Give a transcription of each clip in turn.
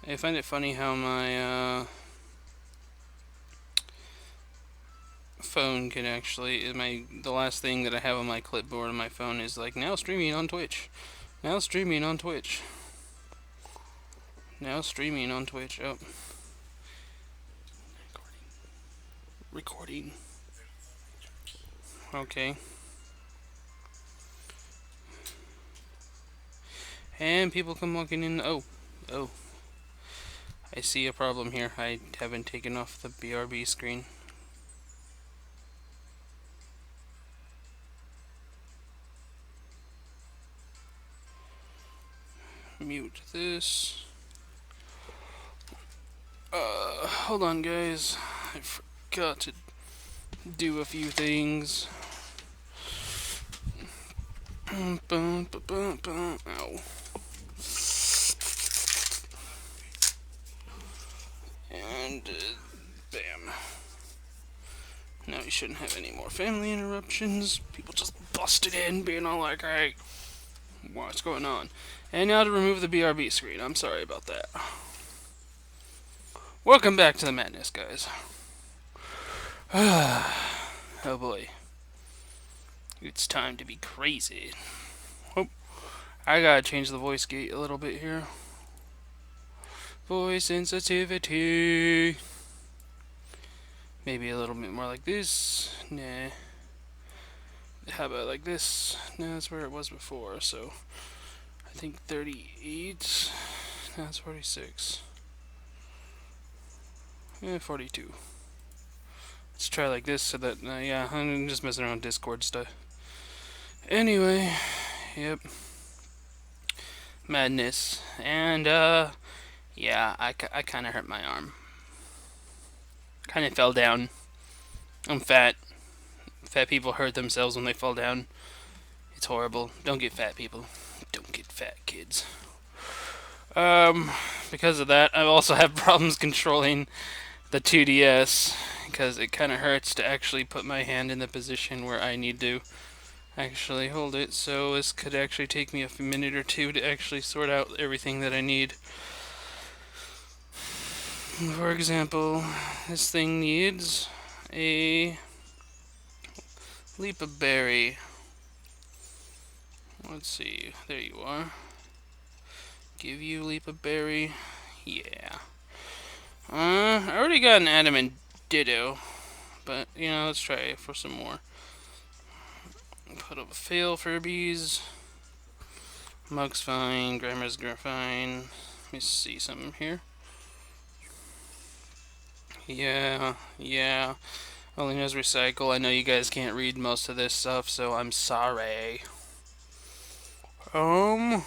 I find it funny how my phone can actually the last thing that I have on my clipboard on my phone is like now streaming on Twitch. Now streaming on Twitch. Now streaming on Twitch. Oh. Recording. Okay. And people come walking in. Oh. Oh. I see a problem here. I haven't taken off the BRB screen. Mute this. Hold on, guys. I forgot to do a few things. Ow. And bam. Now you shouldn't have any more family interruptions. People just busted in, being all like, "Hey, what's going on?" And now to remove the BRB screen. I'm sorry about that. Welcome back to the madness, guys. Oh boy. It's time to be crazy. Oh, I gotta change the voice gate a little bit here. Voice sensitivity. Maybe a little bit more like this. Nah. How about like this? No, that's where it was before, so I think 38. No, it's 46. 42. Let's try like this so that, yeah, I'm just messing around with Discord stuff. Anyway, yep. Madness. And, yeah, I kind of hurt my arm. Kind of fell down. I'm fat. Fat people hurt themselves when they fall down. It's horrible. Don't get fat, people. Don't get fat, kids. Because of that, I also have problems controlling the 2DS, because it kind of hurts to actually put my hand in the position where I need to actually hold it, so this could actually take me a minute or two to actually sort out everything that I need. For example, this thing needs a leap of berry. Let's see, there you are. Give you leap of berry. Yeah. I already got an adamant Ditto, but, you know, let's try it for some more. Put up a fail Furbies. Mug's fine, Grammar's fine. Let me see something here. Yeah. Only knows recycle. I know you guys can't read most of this stuff, so I'm sorry. Yeah,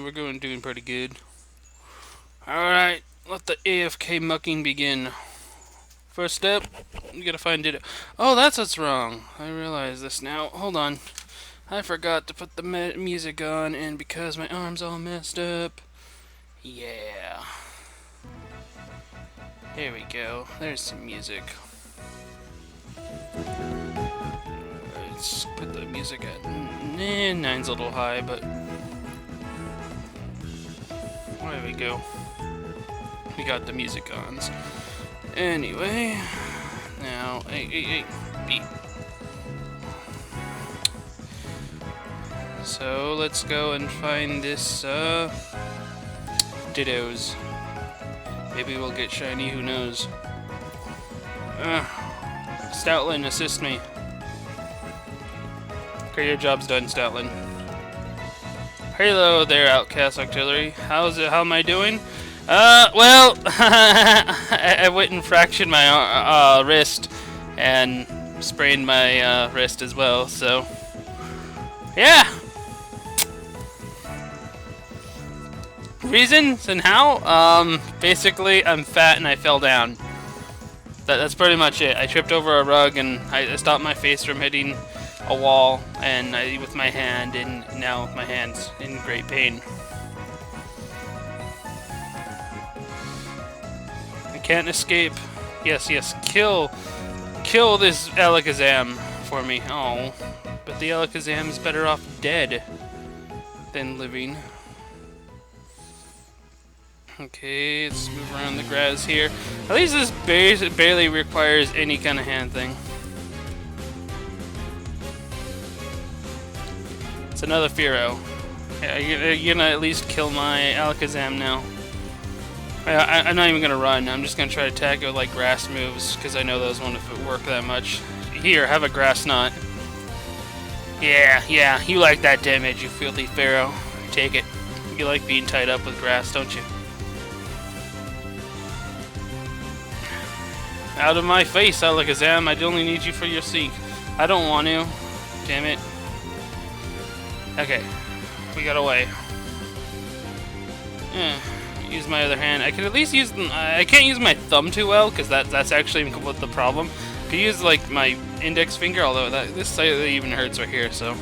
we're doing pretty good. Alright, let the AFK mucking begin. First step, you gotta find Ditto. Oh, that's what's wrong. I realize this now. Hold on. I forgot to put the music on, and because my arm's all messed up. Yeah. There we go. There's some music. Let's put the music at... 9's a little high, but... There we go. We got the music on. Anyway, now, hey, beat. So let's go and find this Dittos. Maybe we'll get shiny. Who knows? Stoutland, assist me. Okay, your job's done, Stoutland. Hello there, Outcast Auxiliary. How am I doing? Well, I went and fractured my wrist and sprained my wrist as well, so yeah. Reasons and how? Basically, I'm fat and I fell down. That's pretty much it. I tripped over a rug and I stopped my face from hitting a wall, and with my hand, and now my hand's in great pain. I can't escape. Yes, kill this Alakazam for me. Oh, but the Alakazam is better off dead than living. Okay, let's move around the grass here. At least this barely requires any kind of hand thing. It's another Firo. Yeah, you're gonna at least kill my Alakazam now. I'm not even gonna run. I'm just gonna try to attack it with like grass moves because I know those won't work that much. Here, have a grass knot. Yeah, you like that damage, you filthy Pharaoh. Take it. You like being tied up with grass, don't you? Out of my face, Alakazam. I only need you for your sink. I don't want to. Damn it. Okay, we got away. Use my other hand. I can at least use. I can't use my thumb too well because that's actually the problem. I could use like my index finger, although this slightly even hurts right here. So.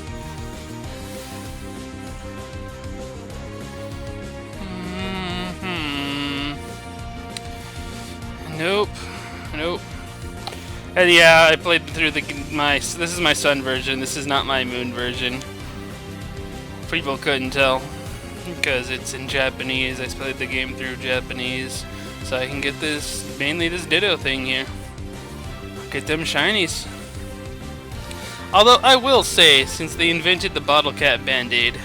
Nope. And yeah, I played through this is my sun version. This is not my moon version. People couldn't tell because it's in Japanese. I played the game through Japanese, so I can get mainly this Ditto thing here. Get them shinies. Although I will say, since they invented the bottle cap band-aid.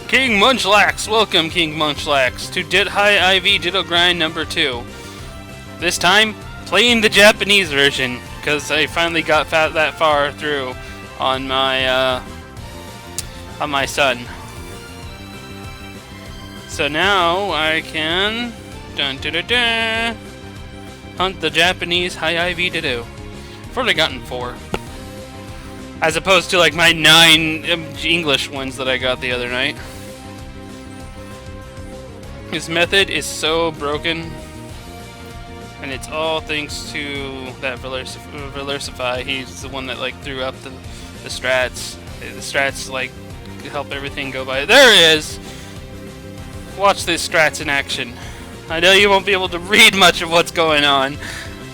King Munchlax! Welcome, King Munchlax, to High IV Ditto Grind number 2. This time, playing the Japanese version, because I finally got that far through on my son. So now I can hunt the Japanese High IV Ditto. I've already gotten 4. As opposed to like my 9 English ones that I got the other night. His method is so broken. And it's all thanks to that Verlisify. He's the one that like threw up the strats. The strats like help everything go by. There it is! Watch this strats in action. I know you won't be able to read much of what's going on,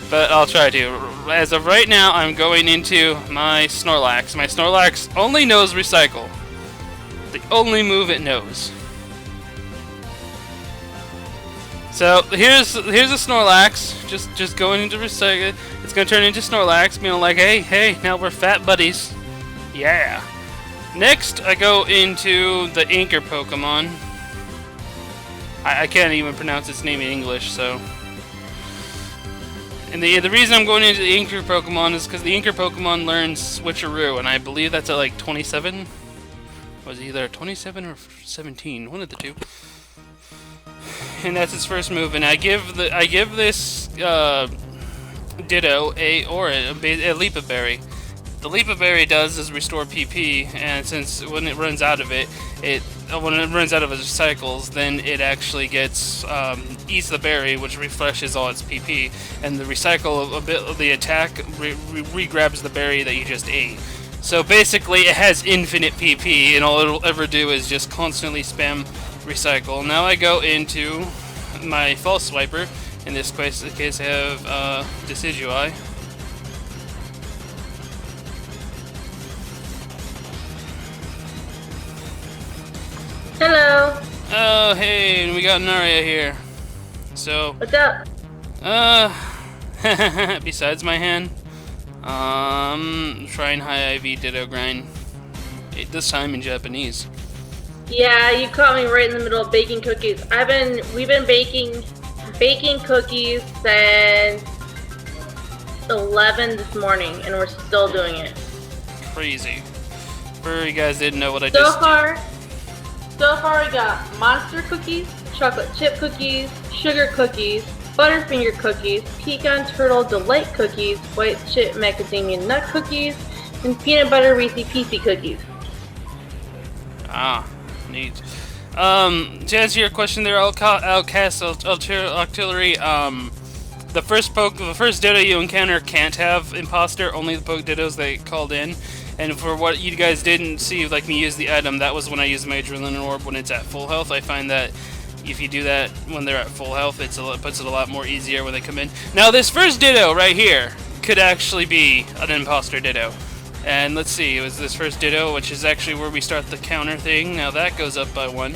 but I'll try to. As of right now, I'm going into my Snorlax. My Snorlax only knows Recycle. The only move it knows. So here's a Snorlax, just going into Recycle. It's gonna turn into Snorlax, being like, hey, now we're fat buddies. Yeah. Next, I go into the Anchor Pokemon. I can't even pronounce its name in English, so. And the reason I'm going into the Anchor Pokemon is because the Anchor Pokemon learns Switcheroo, and I believe that's at like 27. Was it either 27 or 17? One of the two. And that's its first move, and I give this Ditto a Leap Berry. The Leap Berry does is restore PP, and since when it runs out of when it runs out of its cycles, then it actually gets eats the berry, which refreshes all its PP, and the recycle a bit of the attack re-grabs the berry that you just ate. So basically, it has infinite PP, and all it'll ever do is just constantly spam recycle. Now I go into my False Swiper. In this case I have Decidueye. Hello. Oh, hey, and we got Naria here. So. What's up? Besides my hand, trying High IV Ditto Grind. This time in Japanese. Yeah, you caught me right in the middle of baking cookies. We've been baking cookies since 11 this morning, and we're still doing it. Crazy. For you guys didn't know what I So just far we got monster cookies, chocolate chip cookies, sugar cookies, butterfinger cookies, pecan turtle delight cookies, white chip macadamia nut cookies, and peanut butter Reese's Pieces cookies. Ah, neat. To answer your question there, Outcast Artillery, the first Ditto you encounter can't have Imposter, only the Dittos they called in. And for what you guys didn't see, like me use the item, that was when I use my Adrenaline Orb when it's at full health. I find that if you do that when they're at full health, puts it a lot more easier when they come in. Now this first Ditto right here could actually be an Imposter Ditto. And let's see, it was this first Ditto, which is actually where we start the counter thing. Now that goes up by 1.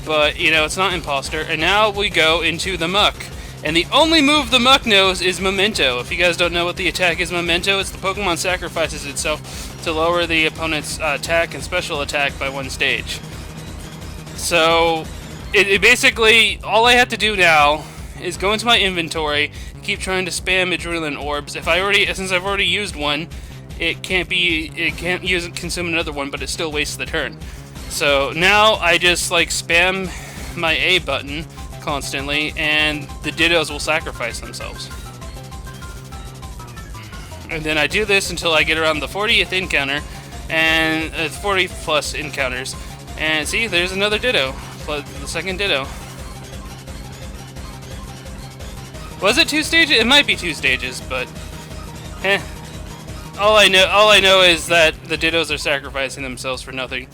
but you know, it's not imposter. And now we go into the muck. And the only move the muck knows is Memento. If you guys don't know what the attack is, Memento, it's the Pokemon sacrifices itself to lower the opponent's attack and special attack by 1 stage. So, it basically, all I have to do now is go into my inventory and keep trying to spam Adrenaline Orbs. Since I've already used one, it can't consume another one, but it still wastes the turn. So now I just like spam my A button constantly, and the Dittos will sacrifice themselves. And then I do this until I get around the 40th encounter, and 40 plus encounters. And see, there's another Ditto, the second Ditto. Was it 2 stages? It might be 2 stages, but all I know is that the Dittos are sacrificing themselves for nothing.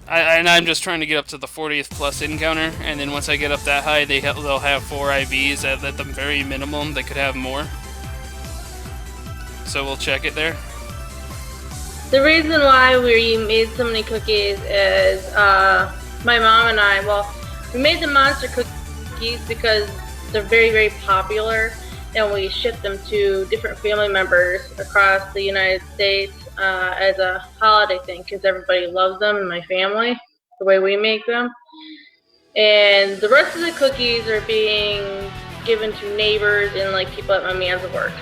And I'm just trying to get up to the 40th plus encounter, and then once I get up that high, they'll have 4 IVs at the very minimum. They could have more. So we'll check it there. The reason why we made so many cookies is my mom and I, we made the monster cookies because they're very, very popular, and we ship them to different family members across the United States as a holiday thing because everybody loves them in my family, the way we make them. And the rest of the cookies are being given to neighbors and like people at my man's work.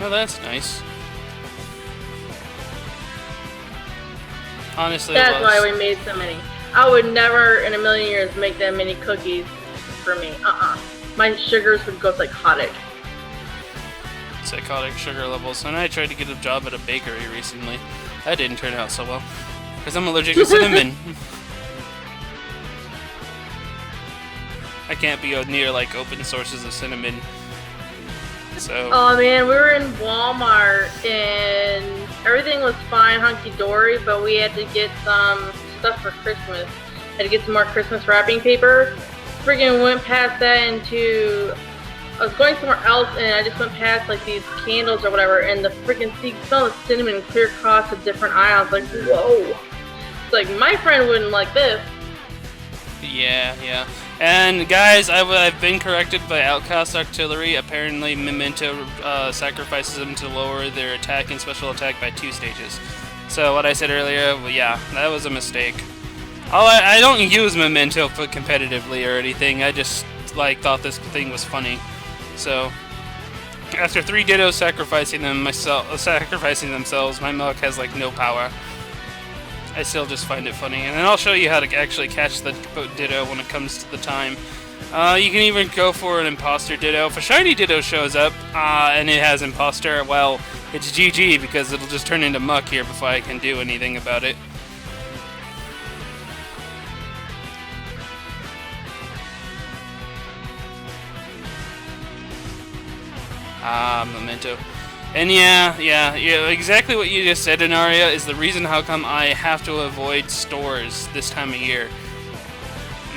Oh, that's nice. Honestly, that's why we made so many. I would never in a million years make that many cookies for me. My sugars would go psychotic. Psychotic sugar levels. And I tried to get a job at a bakery recently. That didn't turn out so well because I'm allergic to cinnamon. I can't be near like open sources of cinnamon. So. Oh man, we were in Walmart and everything was fine, hunky dory, but we had to get some stuff for Christmas. Had to get some more Christmas wrapping paper. Friggin' went past that into. I was going somewhere else and I just went past like these candles or whatever, and the freaking smell of cinnamon clear across the different aisles. Like, whoa! It's like my friend wouldn't like this. Yeah. And guys, I've been corrected by Outcast Artillery. Apparently, Memento sacrifices them to lower their attack and special attack by 2 stages. So what I said earlier, well, yeah, that was a mistake. I don't use Memento competitively or anything. I just like thought this thing was funny. So after 3 Dittos sacrificing themselves, my Milk has like no power. I still just find it funny, and then I'll show you how to actually catch the Ditto when it comes to the time. You can even go for an Imposter Ditto. If a Shiny Ditto shows up and it has Imposter, well, it's GG because it'll just turn into muck here before I can do anything about it. Memento. And yeah, exactly what you just said, Inaria, is the reason how come I have to avoid stores this time of year.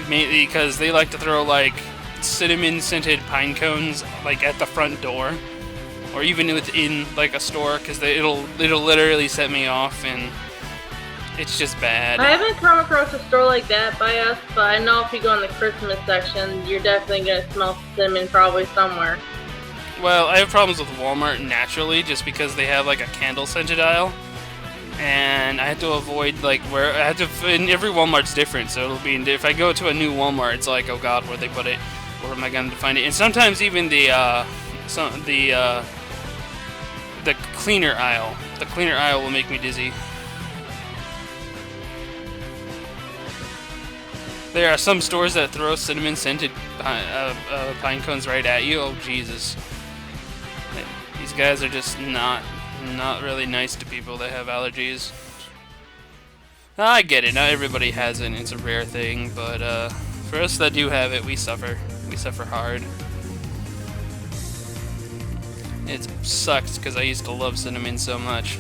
Mainly because they like to throw, like, cinnamon-scented pine cones, like, at the front door. Or even within, like, a store, because it'll literally set me off, and it's just bad. I haven't come across a store like that by us, but I know if you go in the Christmas section, you're definitely going to smell cinnamon probably somewhere. Well, I have problems with Walmart naturally, just because they have like a candle scented aisle, and I have to avoid like and every Walmart's different, so it'll be if I go to a new Walmart, it's like, oh god, where they put it, where am I going to find it? And sometimes even the cleaner aisle will make me dizzy. There are some stores that throw cinnamon scented pine cones right at you. Oh Jesus. These guys are just not really nice to people that have allergies. I get it, not everybody has it, it's a rare thing, but for us that do have it, we suffer. We suffer hard. It sucks because I used to love cinnamon so much.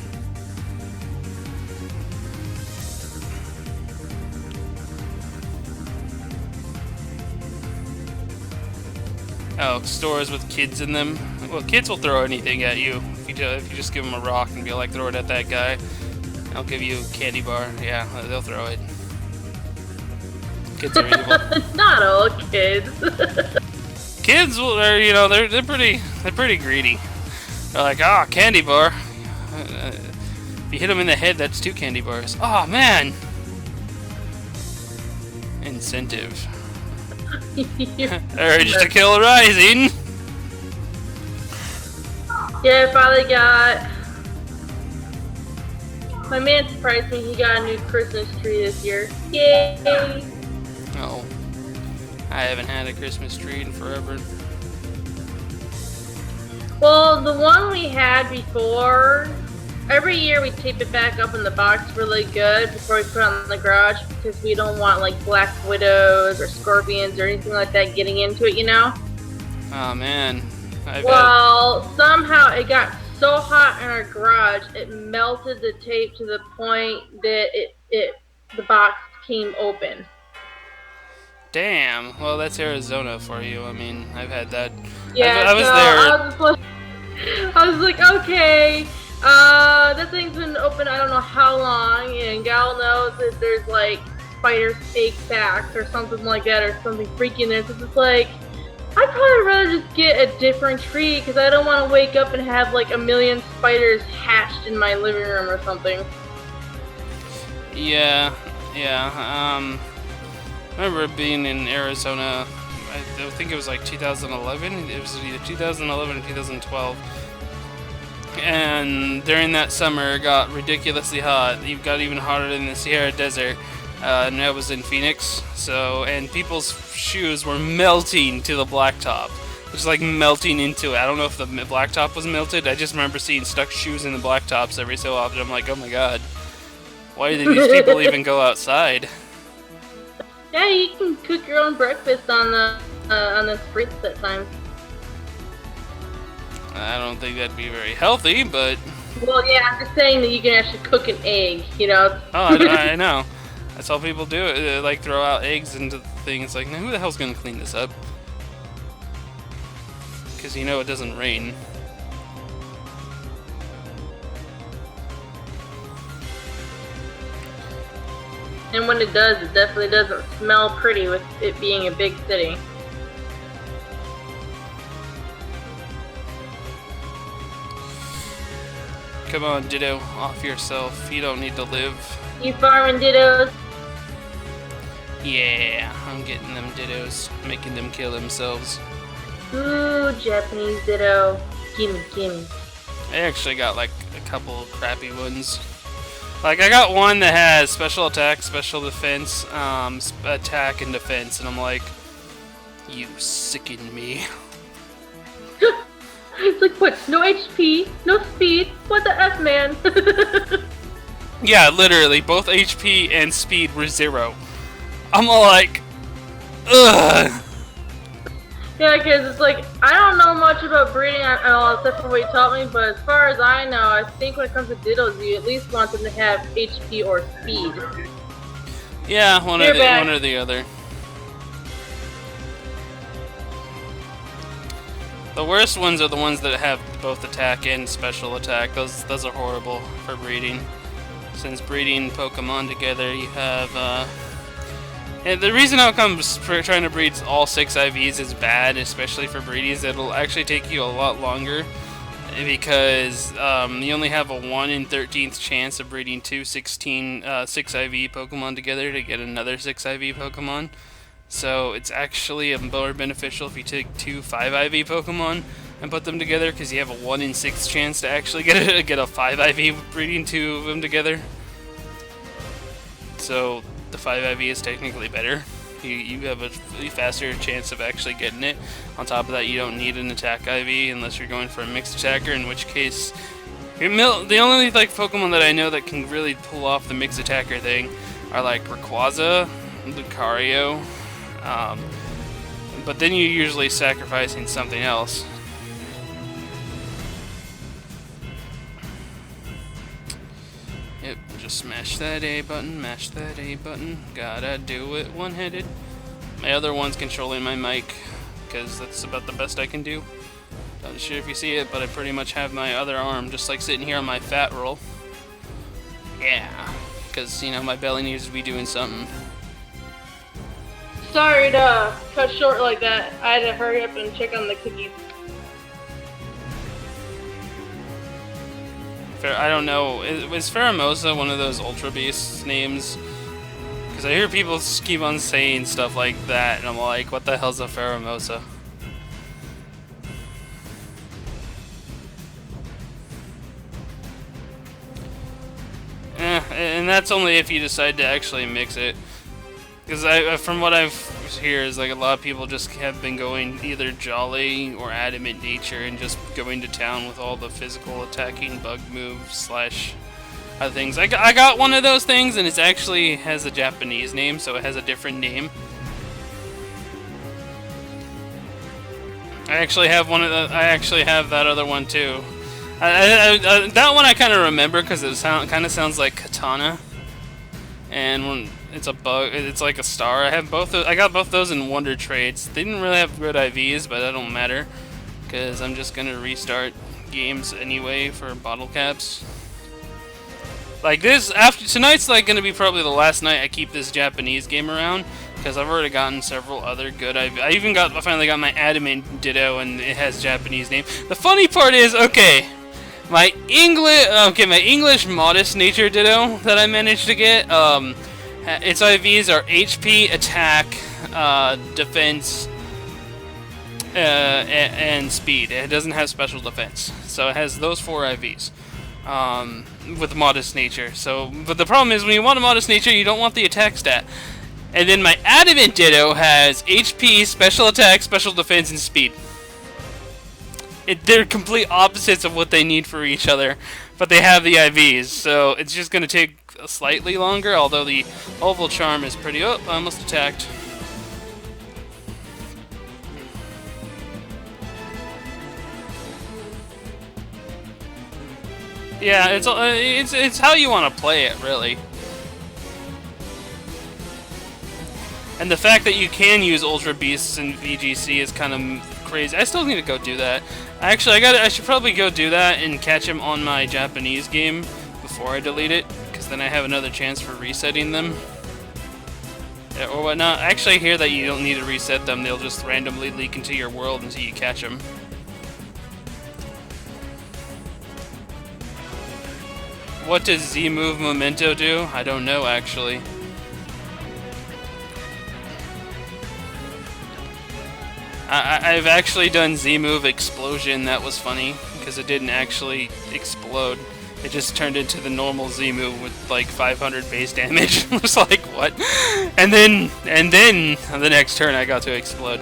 Oh, stores with kids in them. Well, kids will throw anything at you if you just give them a rock and be like, throw it at that guy. I'll give you a candy bar. Yeah, they'll throw it. Kids are evil. Not all kids. Kids are, you know, they're pretty greedy. They're like, ah, candy bar. If you hit them in the head, that's 2 candy bars. Oh man. Incentive. Urge to kill rising. Yeah, I finally got. My man surprised me. He got a new Christmas tree this year. Yay! Oh, I haven't had a Christmas tree in forever. Well, the one we had before, every year we tape it back up in the box really good before we put it in the garage because we don't want like black widows or scorpions or anything like that getting into it, you know? Oh man. Somehow it got so hot in our garage, it melted the tape to the point that the box came open. Damn. Well, that's Arizona for you. I mean, I've had that. Yeah, I was there. I was like, okay, that thing's been open I don't know how long, and Gal knows that there's like spider egg sacs or something like that, or something freaky in there. So it's like, I'd probably rather just get a different tree because I don't want to wake up and have like a million spiders hatched in my living room or something. Yeah. I remember being in Arizona. I think it was like 2011. It was either 2011 or 2012. And during that summer, it got ridiculously hot. It got even hotter than the Sierra Desert. And that was in Phoenix. And people's shoes were melting to the blacktop. Just like melting into it. I don't know if the blacktop was melted. I just remember seeing stuck shoes in the blacktops every so often. I'm like, oh my god. Why do these people even go outside? Yeah, you can cook your own breakfast on the spritz at times. I don't think that'd be very healthy, but... Well, yeah, I'm just saying that you can actually cook an egg, you know? Oh, I know. That's how people do it. They, like, throw out eggs into the thing. It's like, now who the hell's gonna clean this up? Because you know it doesn't rain. And when it does, it definitely doesn't smell pretty with it being a big city. Come on, Ditto, off yourself. You don't need to live. You farming Dittos? Yeah, I'm getting them Dittos, making them kill themselves. Ooh, Japanese Ditto. Gimme, gimme. I actually got like a couple crappy ones. Like, I got one that has special attack, special defense, attack, and defense, and I'm like, you sicken me. It's like, what? No HP, no speed. What the F, man? Yeah, literally, both HP and speed were 0. I'm all like, ugh. Yeah, because it's like, I don't know much about breeding at all except for what you taught me, but as far as I know, I think when it comes to Dittos, you at least want them to have HP or speed. Yeah, one or the other. The worst ones are the ones that have both attack and special attack. Those are horrible for breeding. Since breeding Pokemon together, you have, and the reason how comes trying to breed all 6 IVs is bad, especially for breedies, it'll actually take you a lot longer because you only have a 1 in 13th chance of breeding 2 6 IV Pokemon together to get another 6 IV Pokemon. So it's actually more beneficial if you take 2 5 IV Pokemon and put them together because you have a 1 in 6 chance to actually get a 5 IV breeding 2 of them together. So the 5 IV is technically better. You have a faster chance of actually getting it. On top of that, you don't need an attack IV unless you're going for a mixed attacker, in which case the only like Pokemon that I know that can really pull off the mixed attacker thing are like Rayquaza, Lucario, but then you're usually sacrificing something else. Yep, just smash that A button, mash that A button. Gotta do it one-handed. My other one's controlling my mic, because that's about the best I can do. Not sure if you see it, but I pretty much have my other arm just like sitting here on my fat roll. Yeah, because, you know, my belly needs to be doing something. Sorry to cut short like that. I had to hurry up and check on the cookies. I don't know. Is Pheromosa one of those Ultra Beast names? Because I hear people keep on saying stuff like that, and I'm like, what the hell's a Pheromosa? And that's only if you decide to actually mix it. Because from what I've hear is like a lot of people just have been going either jolly or adamant nature and just going to town with all the physical attacking bug moves slash other things. I got one of those things, and it actually has a Japanese name, so it has a different name. I actually have one of the. I actually have that other one too. That one I kind of remember because it kind of sounds like katana, and when it's a bug, it's like a star. I have both. I got both those in Wonder Trades. They didn't really have good IVs, but that don't matter because I'm just gonna restart games anyway for bottle caps. Like this, after tonight's like gonna be probably the last night I keep this Japanese game around. Because I've already gotten several other good. I finally got my Adamant Ditto, and it has Japanese name. The funny part is, okay, my English Modest Nature Ditto that I managed to get. Its IVs are HP, Attack, Defense, and Speed. It doesn't have Special Defense, so it has those 4 IVs. With Modest Nature. But the problem is when you want a Modest Nature, you don't want the attack stat. And then my Adamant Ditto has HP, Special Attack, Special Defense, and Speed. They're complete opposites of what they need for each other, but they have the IVs, so it's just going to take slightly longer, although the Oval Charm is pretty... Oh, I almost attacked. Yeah, it's how you want to play it, really. And the fact that you can use Ultra Beasts in VGC is kind of crazy. I still need to go do that. Actually, I should probably go do that and catch him on my Japanese game before I delete it, because then I have another chance for resetting them. Yeah, or whatnot. Actually, I hear that you don't need to reset them. They'll just randomly leak into your world until you catch them. What does Z-Move Memento do? I don't know, actually. I've actually done Z-Move Explosion. That was funny, because it didn't actually explode. It just turned into the normal Z-Move with like 500 base damage. I was like, what? And then on the next turn I got to explode.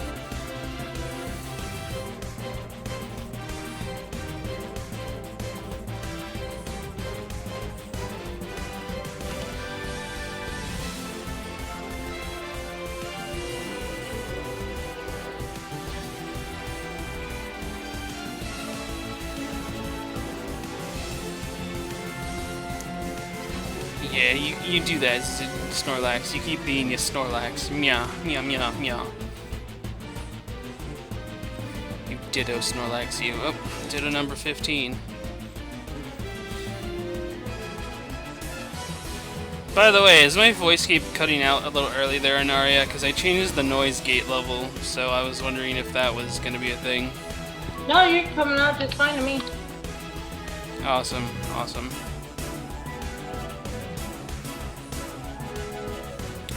Yeah, you do that, Snorlax. You keep being your Snorlax. Meow, meow, meow, meow. You Ditto Snorlax, you. Oh, Ditto number 15. By the way, does my voice keep cutting out a little early there, Anaria? Because I changed the noise gate level, so I was wondering if that was going to be a thing. No, you're coming out just fine to me. Awesome, awesome.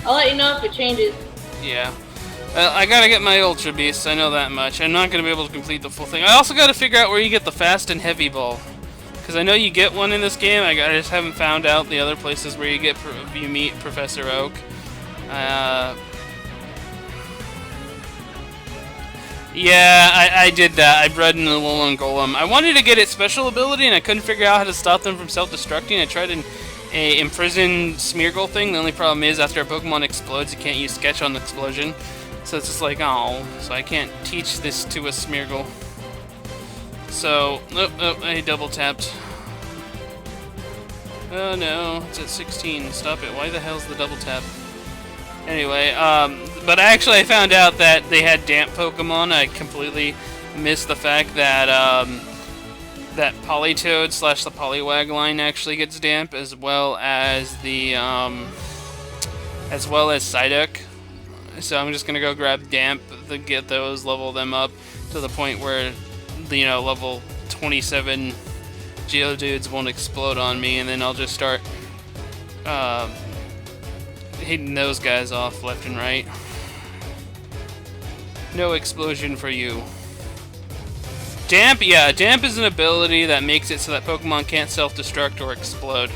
I'll let you know if it changes. Yeah. I gotta get my Ultra Beasts, I know that much. I'm not gonna be able to complete the full thing. I also gotta figure out where you get the Fast and Heavy Ball. Because I know you get one in this game, I just haven't found out the other places where you meet Professor Oak. Yeah, I did that. I bred in the Alolan Golem. I wanted to get its special ability, and I couldn't figure out how to stop them from self-destructing. I tried an Imprison Smeargle thing. The only problem is after a Pokemon explodes, you can't use Sketch on the explosion. So it's just like, oh, so I can't teach this to a Smeargle. So, oh, I double tapped. Oh no, it's at 16. Stop it. Why the hell's the double tap? Anyway, but actually I found out that they had damp Pokemon. I completely missed the fact that that Politoed / the Poliwag line actually gets damp, as well as the Psyduck. So I'm just gonna go grab Damp to get those, level them up to the point where, you know, level 27 Geodudes won't explode on me, and then I'll just start hitting those guys off left and right. No explosion for you. Damp, yeah, Damp is an ability that makes it so that Pokemon can't self-destruct or explode.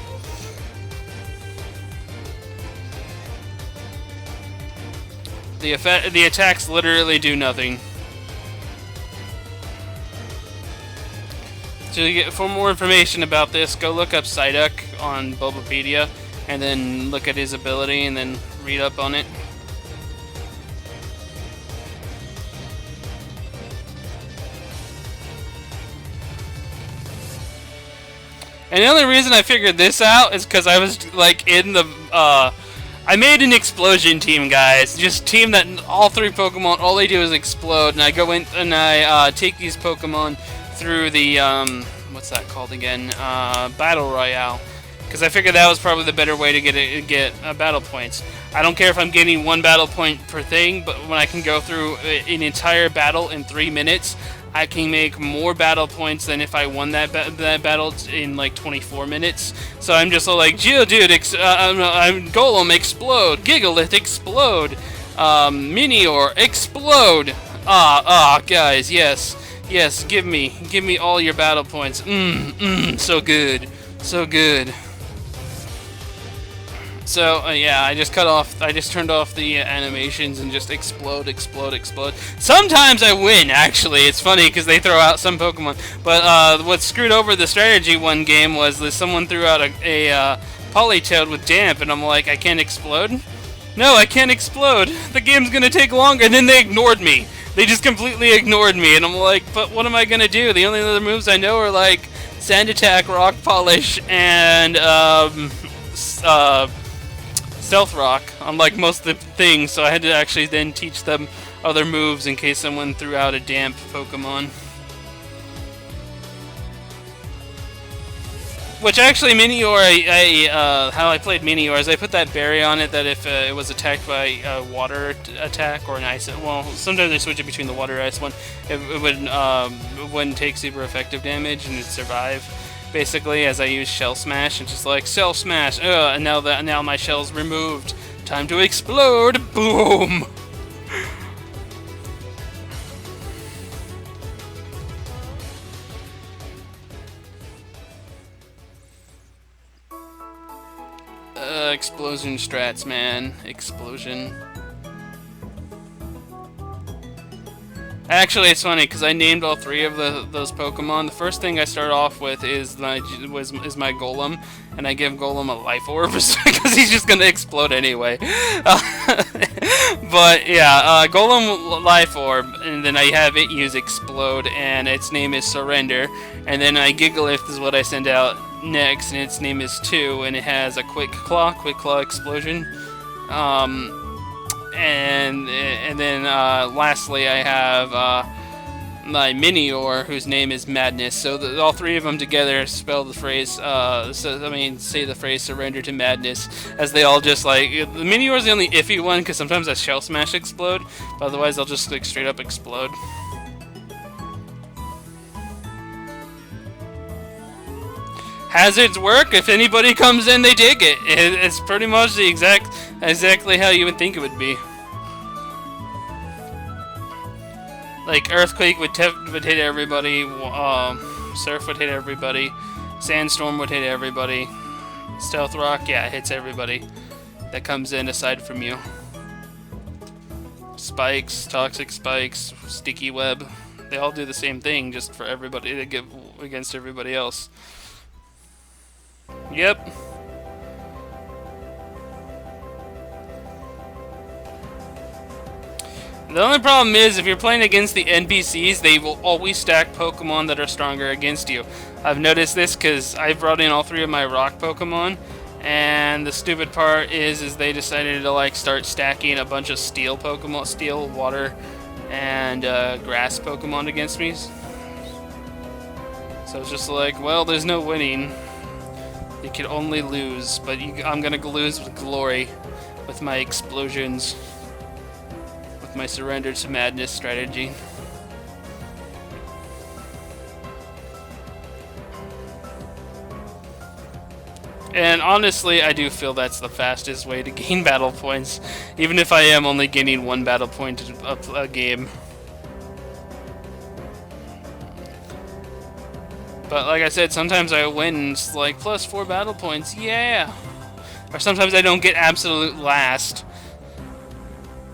The attacks literally do nothing. For more information about this, go look up Psyduck on Bulbapedia, and then look at his ability, and then read up on it. And the only reason I figured this out is because I was like in the I made an explosion team, guys. Just team that all 3 Pokemon, all they do is explode, and I go in and I take these Pokemon through the what's that called again? Battle Royale, because I figured that was probably the better way to get battle points. I don't care if I'm getting 1 battle point per thing, but when I can go through an entire battle in 3 minutes, I can make more battle points than if I won that battle in like 24 minutes. So I'm just like, Geodude, I'm Golem, explode. Gigalith, explode. Minior, explode. Guys, yes. Yes, give me all your battle points. So good. So good. So, yeah, I just turned off the animations and just explode. Sometimes I win, actually. It's funny, because they throw out some Pokemon. But, what screwed over the strategy one game was that someone threw out a Politoed with Damp, and I'm like, I can't explode? No, I can't explode. The game's gonna take longer, and then they ignored me. They just completely ignored me, and I'm like, but what am I gonna do? The only other moves I know are, like, Sand Attack, Rock Polish, and, Stealth Rock, unlike most of the things, so I had to actually then teach them other moves in case someone threw out a Damp Pokemon. Which actually, Minior, how I played Minior is I put that berry on it that if it was attacked by a water attack or an ice, well, sometimes I switch it between the water ice one, it wouldn't take super effective damage and it'd survive. Basically, as I use Shell Smash, and just like, Shell Smash, and now my shell's removed. Time to explode! Boom! Explosion strats, man. Explosion. Actually, it's funny because I named all 3 of those Pokemon. The first thing I start off with is my Golem, and I give Golem a life orb because he's just gonna explode anyway. But yeah, Golem life orb, and then I have it use explode, and its name is Surrender. And then Gigalith is what I send out next, and its name is 2, and it has a quick claw explosion. And then lastly I have my Minior, whose name is Madness. So all 3 of them together spell the phrase, say the phrase surrender to madness, as they all just like, the Minior is the only iffy one because sometimes I Shell Smash explode, but otherwise they'll just like straight up explode. Hazards work. If anybody comes in, they dig it. It's pretty much the exactly how you would think it would be. Like Earthquake would hit everybody. Surf would hit everybody. Sandstorm would hit everybody. Stealth Rock, yeah, it hits everybody that comes in aside from you. Spikes, Toxic Spikes, Sticky Web. They all do the same thing, just for everybody to give against everybody else. Yep. The only problem is, if you're playing against the NPCs, they will always stack Pokemon that are stronger against you. I've noticed this because I brought in all 3 of my rock Pokemon, and the stupid part is they decided to like start stacking a bunch of steel Pokemon, steel, water, and grass Pokemon against me. So it's just like, well, there's no winning. You can only lose, but I'm gonna lose with glory with my explosions. with my surrender to madness strategy. And honestly, I do feel that's the fastest way to gain battle points, even if I am only gaining 1 battle point a game. But like I said, sometimes I win like plus 4 battle points, yeah! Or sometimes I don't get absolute last.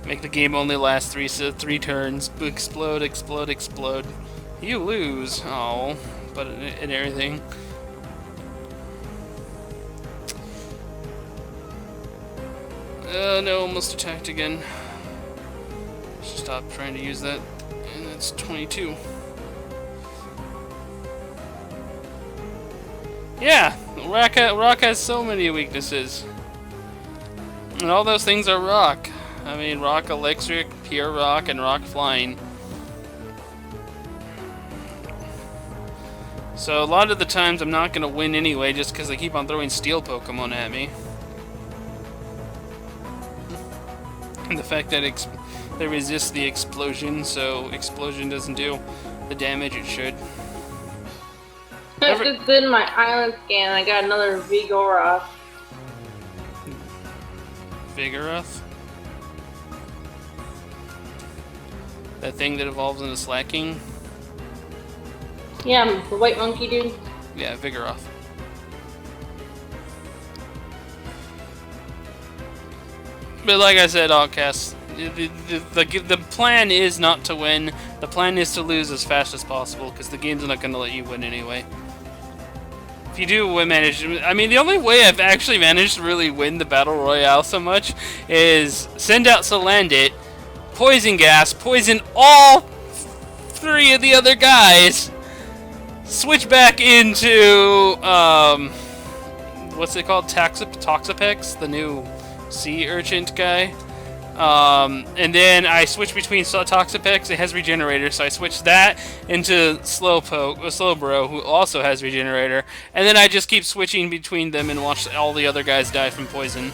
Make the game only last 3 turns. Explode, explode, explode. You lose. Oh, but and everything. No, almost attacked again. Stop trying to use that. And that's 22. Yeah, rock has so many weaknesses. And all those things are rock. I mean, rock electric, pure rock, and rock flying. So a lot of the times I'm not going to win anyway just because they keep on throwing steel Pokemon at me. And the fact that they resist the explosion, so explosion doesn't do the damage it should. I just did my island scan and I got another Vigoroth. Vigoroth? That thing that evolves into Slacking? Yeah, the white monkey dude. Yeah, Vigoroth. But like I said, Outcast, the plan is not to win. The plan is to lose as fast as possible, because the game's not going to let you win anyway. If you do manage... I mean, the only way I've actually managed to really win the Battle Royale so much is send out Salandit, Poison Gas, poison all 3 of the other guys, switch back into, what's it called? Toxapex, the new sea urchin guy. And then I switch between Toxapex, it has Regenerator, so I switch that into Slowbro, who also has Regenerator, and then I just keep switching between them and watch all the other guys die from poison.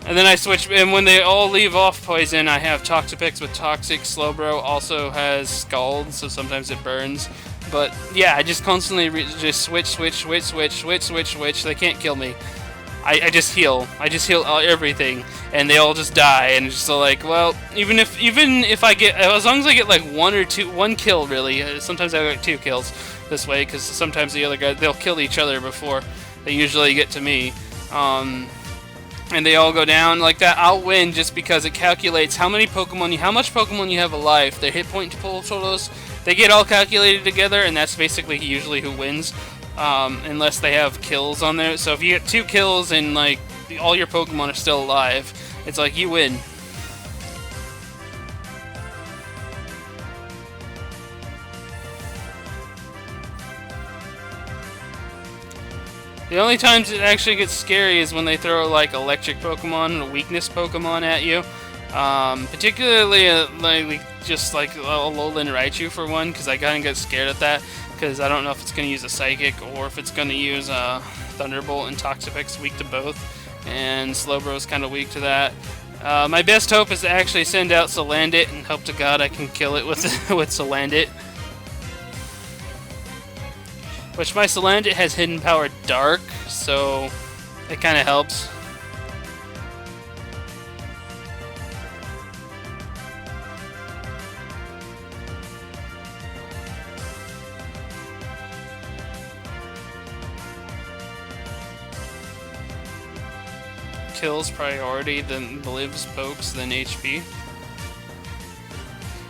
And then I switch, and when they all leave off poison, I have Toxapex with Toxic. Slowbro also has Scald, so sometimes it burns. But yeah, I just constantly just switch. They can't kill me. I just heal. I just heal everything, and they all just die. And it's just like, well, even if I get, as long as I get like 1 kill, really. Sometimes I get 2 kills this way, because sometimes the other guys, they'll kill each other before they usually get to me. And they all go down like that, I'll win just because it calculates how much Pokemon you have alive. Their hit point totals, they get all calculated together, and that's basically usually who wins, unless they have kills on there. So if you get 2 kills and like all your Pokemon are still alive, it's like you win. The only times it actually gets scary is when they throw like electric Pokemon or weakness Pokemon at you. Particularly just like Alolan Raichu for one, because I kind of get scared at that, because I don't know if it's going to use a Psychic or if it's going to use Thunderbolt, and Toxapex weak to both, and Slowbro is kind of weak to that. My best hope is to actually send out Salandit and hope to God I can kill it with with Salandit. Which my Salandit has hidden power Dark, so it kind of helps. Kills priority, then lives pokes, then HP.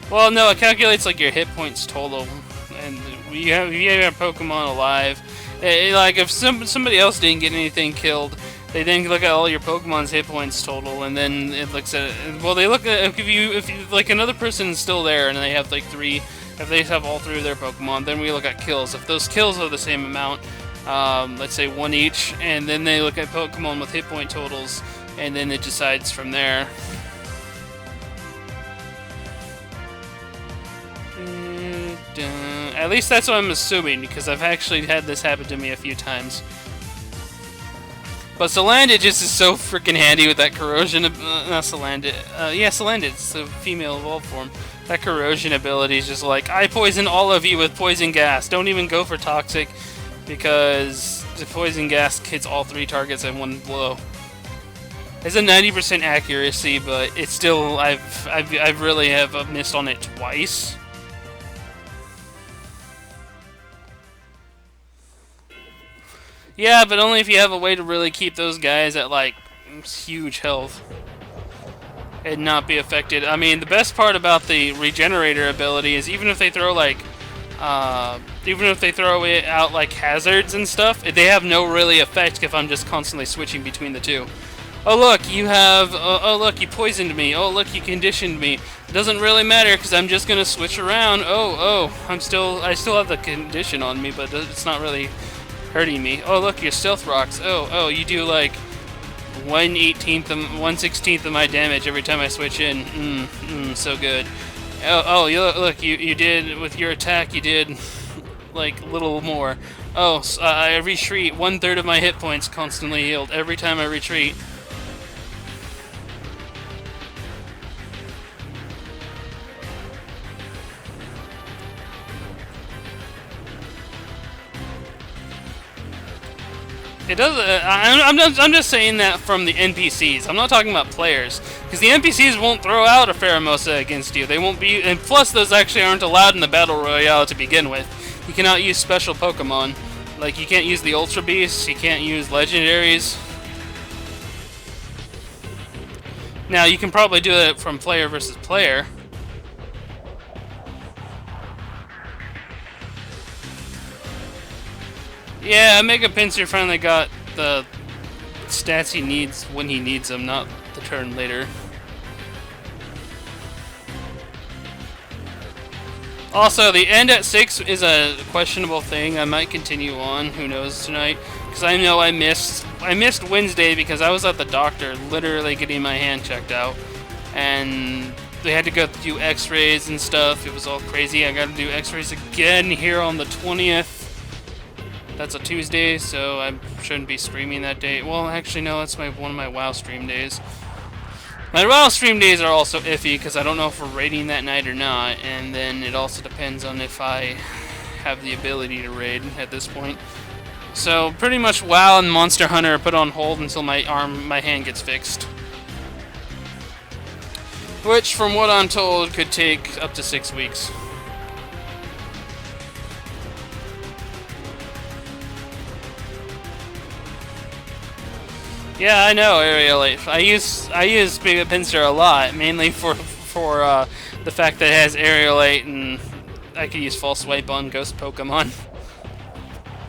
Well, no, it calculates like your hit points total. And you have Pokemon alive. Like if somebody else didn't get anything killed, they then look at all your Pokemon's hit points total, and then it looks at it. Well, they look at if you like another person's still there, and they have like 3. If they have all 3 of their Pokemon, then we look at kills. If those kills are the same amount, let's say 1 each, and then they look at Pokemon with hit point totals, and then it decides from there. At least that's what I'm assuming, because I've actually had this happen to me a few times. But Salandit just is so freaking handy with that corrosion. Not Salandit. Yeah, Salandit. It's the female evolved form. That corrosion ability is just like, I poison all of you with poison gas. Don't even go for toxic, because the poison gas hits all 3 targets in 1 blow. It's a 90% accuracy, but it's still I've really have missed on it twice. Yeah, but only if you have a way to really keep those guys at like huge health and not be affected. I mean, the best part about the regenerator ability is even if they throw like even if they throw it out like hazards and stuff, they have no really effect if I'm just constantly switching between the two. Oh look, you have. Oh look, you poisoned me. Oh look, you conditioned me. It doesn't really matter because I'm just gonna switch around. Oh, I still have the condition on me, but it's not really hurting me. Oh look, your stealth rocks. Oh, you do like 1/16 of my damage every time I switch in. So good. Oh, look, you did with your attack. You did like a little more. Oh, I retreat. 1/3 of my hit points constantly healed every time I retreat. It does. I'm just saying that from the NPCs. I'm not talking about players, because the NPCs won't throw out a Pheromosa against you. They won't be, and plus those actually aren't allowed in the battle royale to begin with. You cannot use special Pokemon, like you can't use the Ultra Beasts. You can't use legendaries. Now you can probably do it from player versus player. Yeah, Mega Pinsir finally got the stats he needs when he needs them, not the turn later. Also, the end at 6 is a questionable thing. I might continue on, who knows, tonight. Because I know I missed Wednesday because I was at the doctor literally getting my hand checked out. And they had to go do x-rays and stuff. It was all crazy. I got to do x-rays again here on the 20th. That's a Tuesday, so I shouldn't be streaming that day. Well, actually, no, that's one of my WoW stream days. My WoW stream days are also iffy, because I don't know if we're raiding that night or not, and then it also depends on if I have the ability to raid at this point. So, pretty much WoW and Monster Hunter are put on hold until my hand gets fixed. Which, from what I'm told, could take up to 6 weeks. Yeah, I know, Aerialate. I use Mega Pinsir a lot, mainly for the fact that it has Aerialate, and I can use False Swipe on Ghost Pokemon.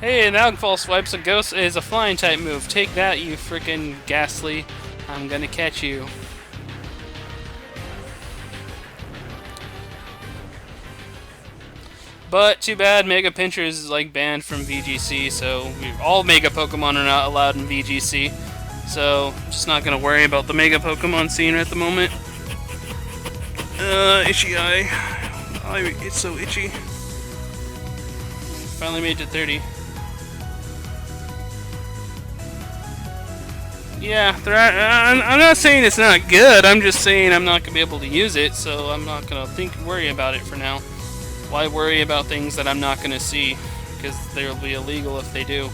Hey, now False Swipe's a Ghost is a flying type move. Take that, you frickin' Ghastly. I'm gonna catch you. But too bad, Mega Pinsir is like banned from VGC, so all Mega Pokemon are not allowed in VGC. So, just not gonna worry about the Mega Pokemon scene at the moment. Itchy eye. It's so itchy. Finally made it to 30. Yeah, I'm not saying it's not good, I'm just saying I'm not gonna be able to use it, so I'm not gonna worry about it for now. Why worry about things that I'm not gonna see? Because they'll be illegal if they do.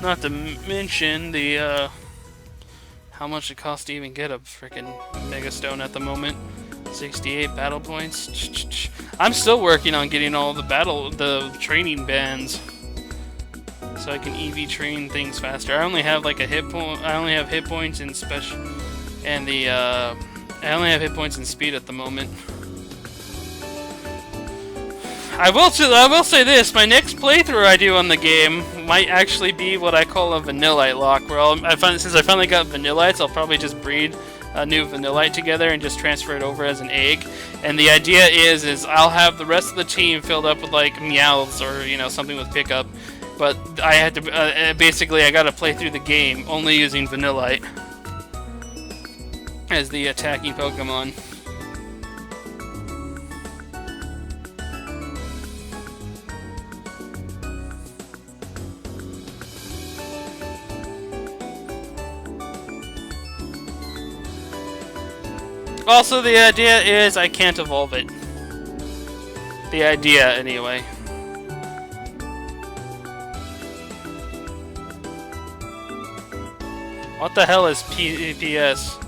Not to mention the, how much it costs to even get a freaking Mega Stone at the moment. 68 battle points. I'm still working on getting all the training bands, so I can EV train things faster. I only have like I only have hit points in special, and I only have hit points in speed at the moment. I will say this: my next playthrough I do on the game might actually be what I call a Vanillite lock, where since I finally got Vanillites, I'll probably just breed a new Vanillite together and just transfer it over as an egg. And the idea is I'll have the rest of the team filled up with like Meowths or something with pickup, but I had to basically I got to play through the game only using Vanillite as the attacking Pokemon. Also, the idea is I can't evolve it. The idea, anyway. What the hell is PPS?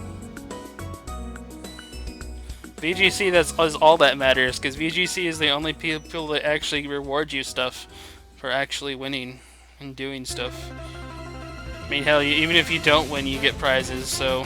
VGC, that's all that matters, because VGC is the only people that actually reward you stuff for actually winning and doing stuff. I mean, hell, even if you don't win, you get prizes, so...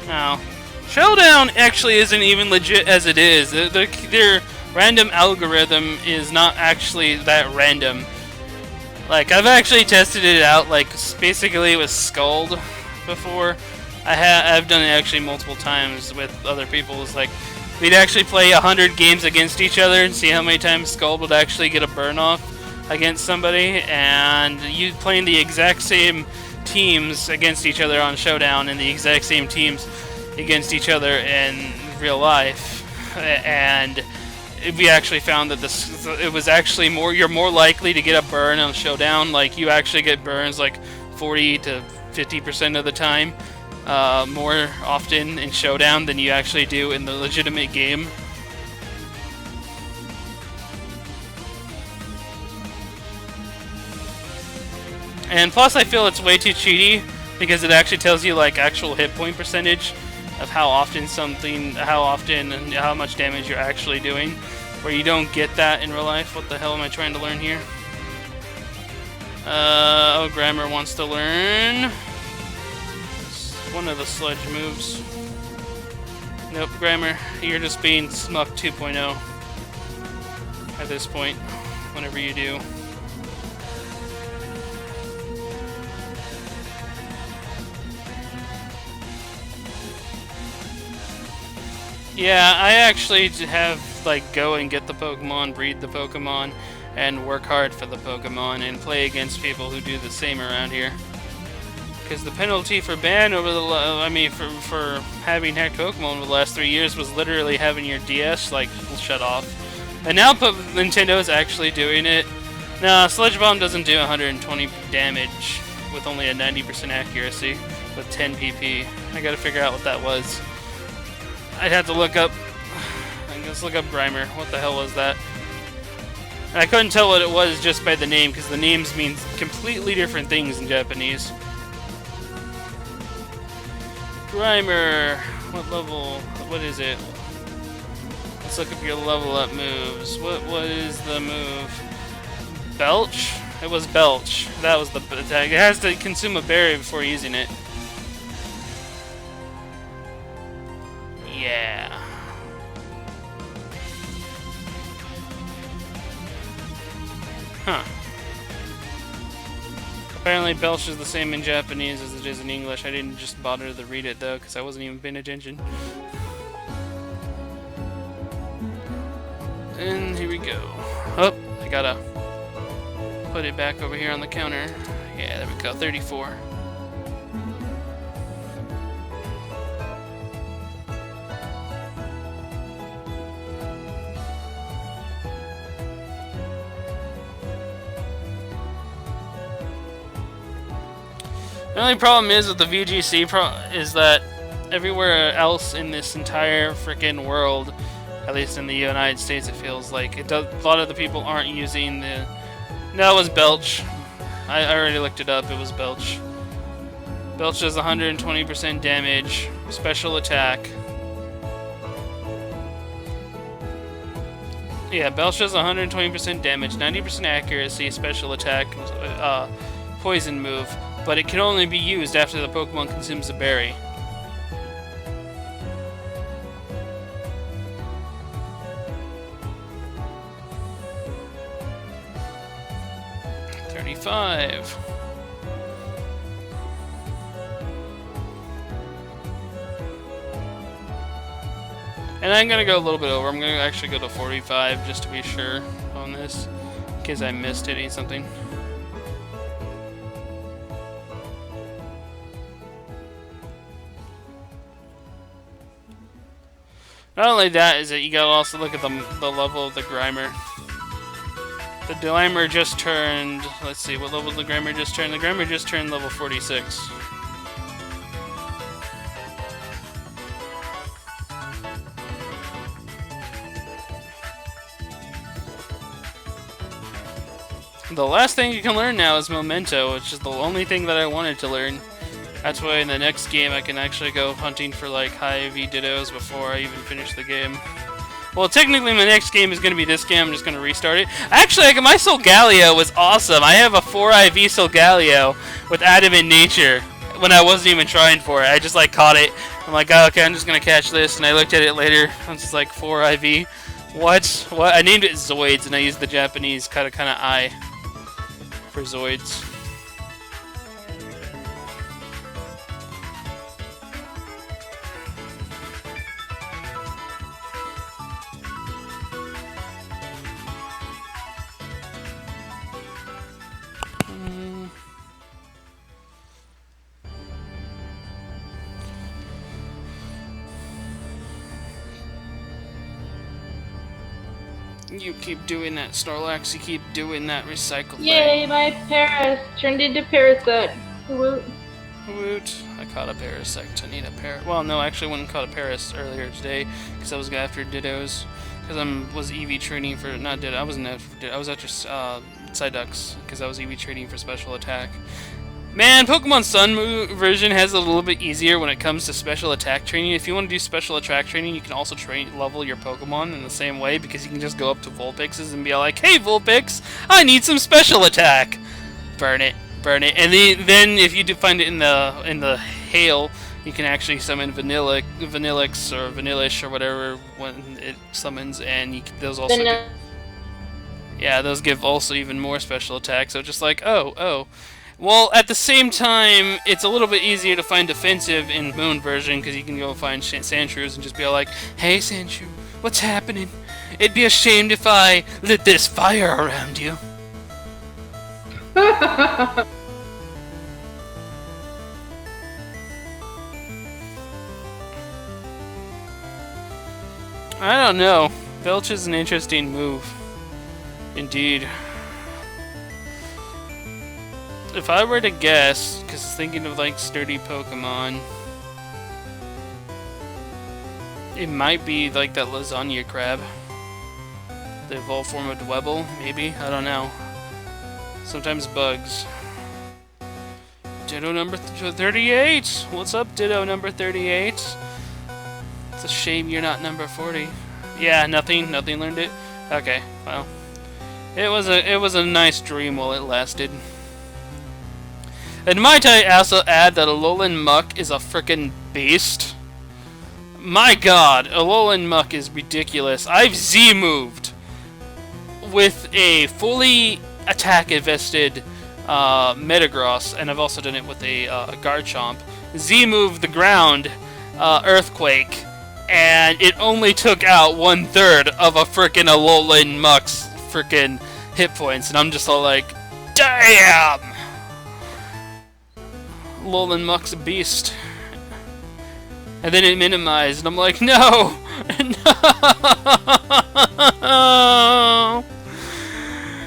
Now, Showdown actually isn't even legit as it is. Their random algorithm is not actually that random. Like, I've actually tested it out, like, basically with Scald before. I've done it actually multiple times with other people. It's like, we'd actually play 100 games against each other and see how many times Scald would actually get a burn off against somebody, and you playing the exact same teams against each other on Showdown and the exact same teams against each other in real life, and we actually found that it was actually you're more likely to get a burn on Showdown. Like, you actually get burns like 40 to 50% of the time more often in Showdown than you actually do in the legitimate game. And plus, I feel it's way too cheaty because it actually tells you like actual hit point percentage of how often and how much damage you're actually doing, where you don't get that in real life. What the hell am I trying to learn here? Oh, Grammar wants to learn. It's one of the sludge moves. Nope, Grammar, you're just being Smuck 2.0 at this point, whenever you do. Yeah, I actually have, like, go and get the Pokemon, breed the Pokemon, and work hard for the Pokemon, and play against people who do the same around here. Because the penalty for ban over for having hacked Pokemon over the last 3 years was literally having your DS, like, shut off. And now Nintendo's actually doing it. Nah, Sludge Bomb doesn't do 120 damage with only a 90% accuracy with 10 PP. I gotta figure out what that was. I'd have to look up. Let's look up Grimer. What the hell was that? And I couldn't tell what it was just by the name, because the names mean completely different things in Japanese. Grimer. What level? What is it? Let's look up your level up moves. What is the move? Belch? It was Belch. That was the attack. It has to consume a berry before using it. Yeah. Huh. Apparently Belch is the same in Japanese as it is in English. I didn't just bother to read it though, because I wasn't even paying attention. And here we go. Oh, I gotta put it back over here on the counter. Yeah, there we go, 34. The only problem is with the VGC is that everywhere else in this entire freaking world, at least in the United States, it feels like a lot of the people aren't using the. No, it was Belch. I already looked it up. It was Belch. Belch does 120% damage, special attack. Yeah, Belch does 120% damage, 90% accuracy, special attack, poison move. But it can only be used after the Pokemon consumes a berry. $35. And I'm gonna go a little bit over. I'm gonna actually go to 45 just to be sure on this, in case I missed hitting something. Not only that, is that you gotta also look at the level of the Grimer. The Glimmer just turned... Let's see, what level did the Glimmer just turn? The Glimmer just turned level 46. The last thing you can learn now is Memento, which is the only thing that I wanted to learn. That's why in the next game I can actually go hunting for like high IV Dittos before I even finish the game. Well, technically my next game is going to be this game. I'm just going to restart it. Actually, my Solgaleo was awesome. I have a 4 IV Solgaleo with Adamant Nature when I wasn't even trying for it. I just like caught it. I'm like, oh, okay, I'm just going to catch this. And I looked at it later. I was just like, 4 IV. What? I named it Zoids, and I used the Japanese kind of I for Zoids. You keep doing that, Snorlax. You keep doing that recycle thing. Yay, my Paris turned into Parasect. Woot. Woot. I caught a Parasect. I need a Paris. Well, no, I actually went and caught a Paris earlier today because I was after Dittos. Because I was EV training for... Not Ditto. I wasn't after Ditto. I was after Psyducks because I was EV training for special attack. Man, Pokemon Sun version has it a little bit easier when it comes to special attack training. If you want to do special attack training, you can also level your Pokemon in the same way because you can just go up to Vulpixes and be like, "Hey, Vulpix, I need some special attack." Burn it, and then if you do find it in the hail, you can actually summon Vanillix or Vanillish or whatever when it summons, and those also those give also even more special attack. So just like oh. Well, at the same time, it's a little bit easier to find defensive in Moon version because you can go find Sandshrews and just be like, "Hey, Sandshrew, what's happening? It'd be a shame if I lit this fire around you." I I don't know. Belch is an interesting move. Indeed. If I were to guess, because thinking of like sturdy Pokemon, it might be like that lasagna crab. The evolved form of Dwebble, maybe? I don't know. Sometimes bugs. Ditto number 38! What's up, Ditto number 38? It's a shame you're not number 40. Yeah, nothing learned it? Okay, well. It was a nice dream while it lasted. And might I also add that Alolan Muck is a frickin' beast? My god, Alolan Muck is ridiculous. I've Z-moved with a fully attack-invested Metagross, and I've also done it with a Garchomp. Z-moved the ground Earthquake, and it only took out 1/3 of a frickin' Alolan Muck's frickin' hit points, and I'm just all like, damn! Alolan Muck's a beast. And then it minimized, and I'm like, no! No!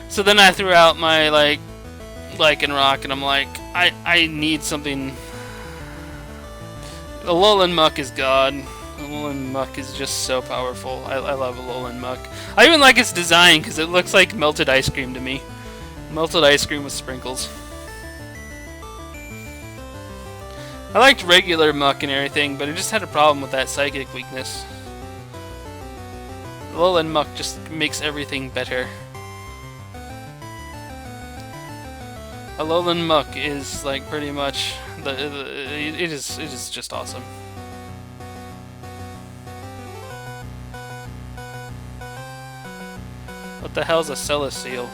So then I threw out my, like Lycanroc, and I'm like, I need something. Alolan Muck is God. Alolan Muck is just so powerful. I love Alolan Muck. I even like its design, because it looks like melted ice cream to me. Melted ice cream with sprinkles. I liked regular Muck and everything, but it just had a problem with that psychic weakness. Alolan Muck just makes everything better. Alolan Muck is like pretty much it is just awesome. What the hell's a Celesteal?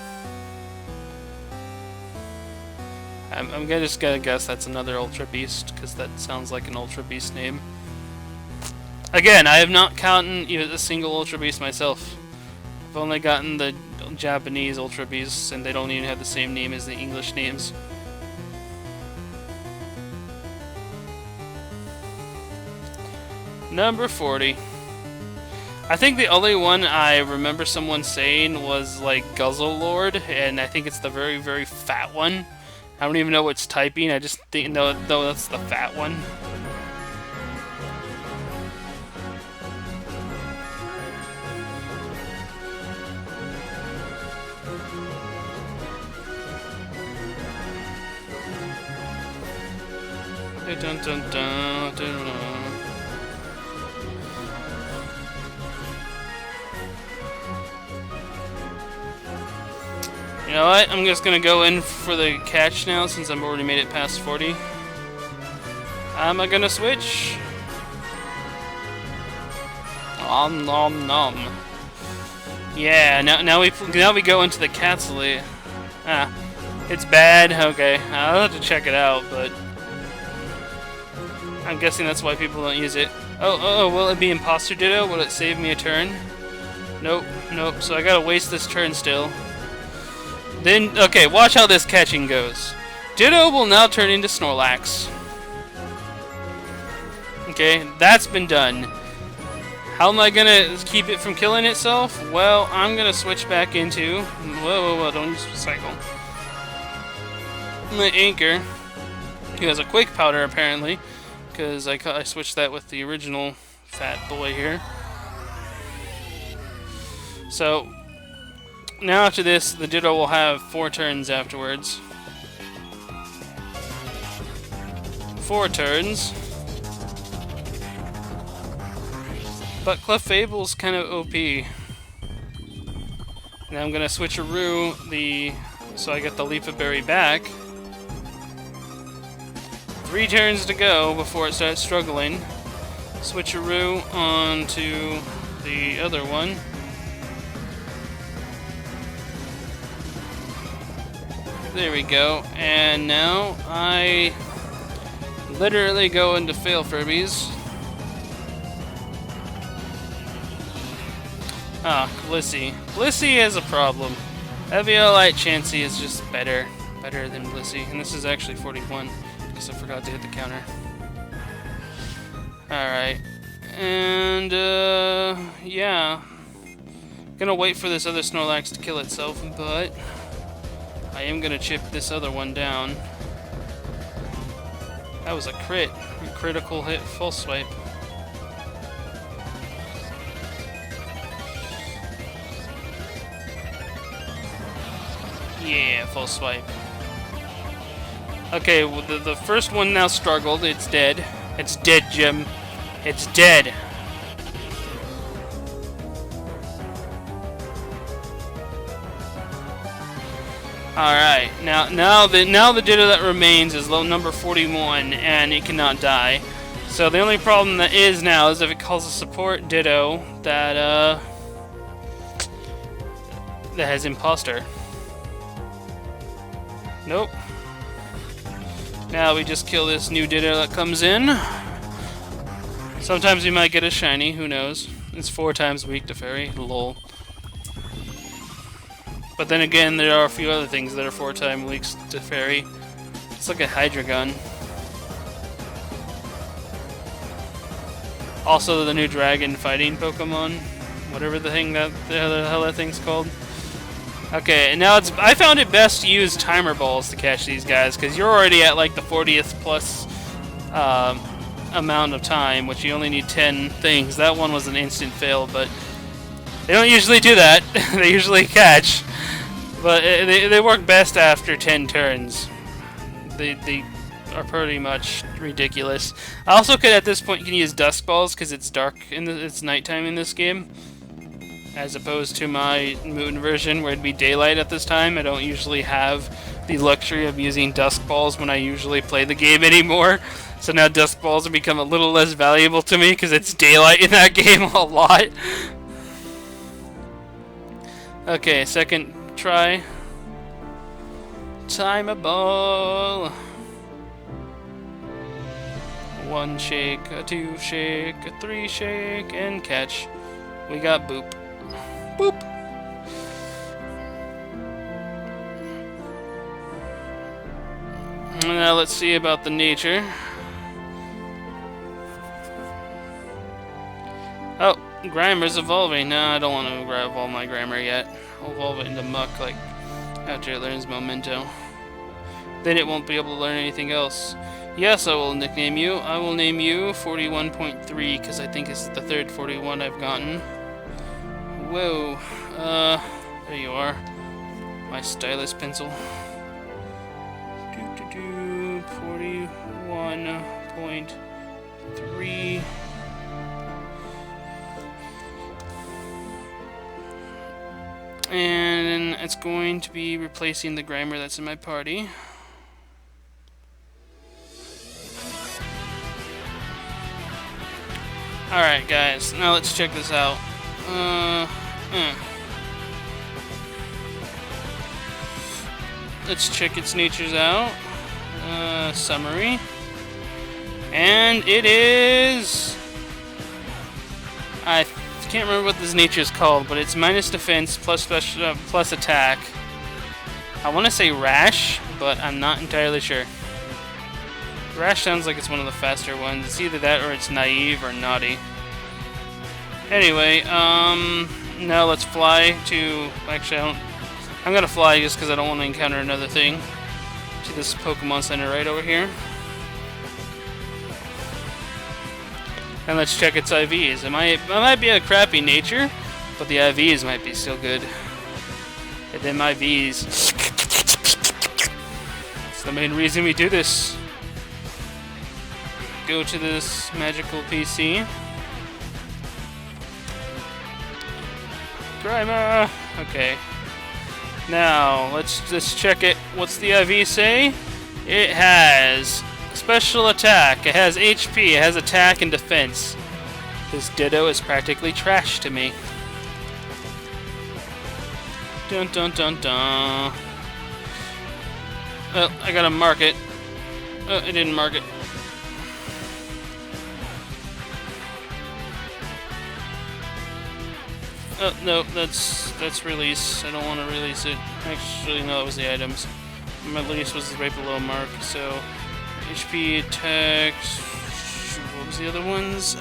I'm just gonna guess that's another Ultra Beast, because that sounds like an Ultra Beast name. Again, I have not counted even a single Ultra Beast myself. I've only gotten the Japanese Ultra Beasts, and they don't even have the same name as the English names. Number 40. I think the only one I remember someone saying was like Guzzle Lord, and I think it's the very, very fat one. I don't even know what's typing. I just think no, that's the fat one. Dun, dun, dun, dun, dun. You know what? I'm just gonna go in for the catch now since I've already made it past 40. I'm gonna switch. Nom nom nom. Yeah, now we go into the Catsily. Ah, it's bad. Okay, I'll have to check it out, but I'm guessing that's why people don't use it. Oh, will it be Imposter Ditto? Will it save me a turn? Nope, nope. So I gotta waste this turn still. Then, okay, watch how this catching goes. Ditto will now turn into Snorlax. Okay, that's been done. How am I gonna keep it from killing itself? Well, I'm gonna switch back into... Whoa, don't use Cycle. My Anchor. He has a Quake Powder, apparently. Because I switched that with the original fat boy here. So, now after this, the Ditto will have 4 turns afterwards. 4 turns. But Clefable's kind of OP. Now I'm gonna switcheroo so I get the Leaf of Berry back. 3 turns to go before it starts struggling. Switcheroo onto the other one. There we go. And now I literally go into Fail Furbies. Ah, Blissey. Blissey has a problem. Eviolite Chansey is just better than Blissey. And this is actually 41, because I forgot to hit the counter. Alright. And, yeah. Gonna wait for this other Snorlax to kill itself, but I am gonna chip this other one down. That was a crit. A critical hit full swipe. Yeah, full swipe. Okay, well, the first one now struggled. It's dead. It's dead, Jim. It's dead. Alright, now the Ditto that remains is low number 41, and it cannot die. So the only problem that is now is if it calls a support Ditto that has Imposter. Nope. Now we just kill this new Ditto that comes in. Sometimes we might get a shiny, who knows. It's 4 times weak to Fairy, lol. But then again, there are a few other things that are 4 times weak to Fairy. Let's look at Hydreigon. Also the new dragon fighting Pokemon. Whatever the hell that thing's called. Okay, and now I found it best to use timer balls to catch these guys, because you're already at like the 40th plus amount of time, which you only need 10 things. That one was an instant fail, but they don't usually do that. They usually catch. But they work best after 10 turns. They are pretty much ridiculous. I also could, at this point, can use Dusk Balls, because it's dark, it's nighttime in this game. As opposed to my Moon version, where it'd be daylight at this time. I don't usually have the luxury of using Dusk Balls when I usually play the game anymore. So now Dusk Balls have become a little less valuable to me, because it's daylight in that game a lot. Okay, second try. Time a ball. 1 shake, a 2 shake, a 3 shake, and catch. We got Boop. Boop! Now let's see about the nature. Oh, Grimer's evolving. No, I don't want to evolve my Grimer yet. I'll evolve it into Muck, like, after it learns Memento. Then it won't be able to learn anything else. Yes, I will nickname you. I will name you 41.3, because I think it's the third 41 I've gotten. Whoa. There you are. My stylus pencil. 41.3. And it's going to be replacing the Grimer that's in my party. Alright guys, now let's check this out. Let's check its natures out. Summary. And it is... I can't remember what this nature is called, but it's minus defense plus special plus attack. I want to say Rash, but I'm not entirely sure. Rash sounds like it's one of the faster ones. It's either that or it's naive or naughty. Anyway, now let's fly to... Actually, I'm gonna fly just because I don't want to encounter another thing. To this Pokemon Center right over here. And let's check its IVs. It might be a crappy nature, but the IVs might be still good. And then my Vs. It's the main reason we do this. Go to this magical PC. Grimer! Okay. Now, let's check it. What's the IV say? It has special attack, it has HP, it has attack and defense. This Ditto is practically trash to me. Dun dun dun dun. Well, I gotta mark it. Oh, I didn't mark it. Oh, no, that's release. I don't want to release it. Actually, no, that was the items. My release was right below mark, so... HP, attack... What was the other ones?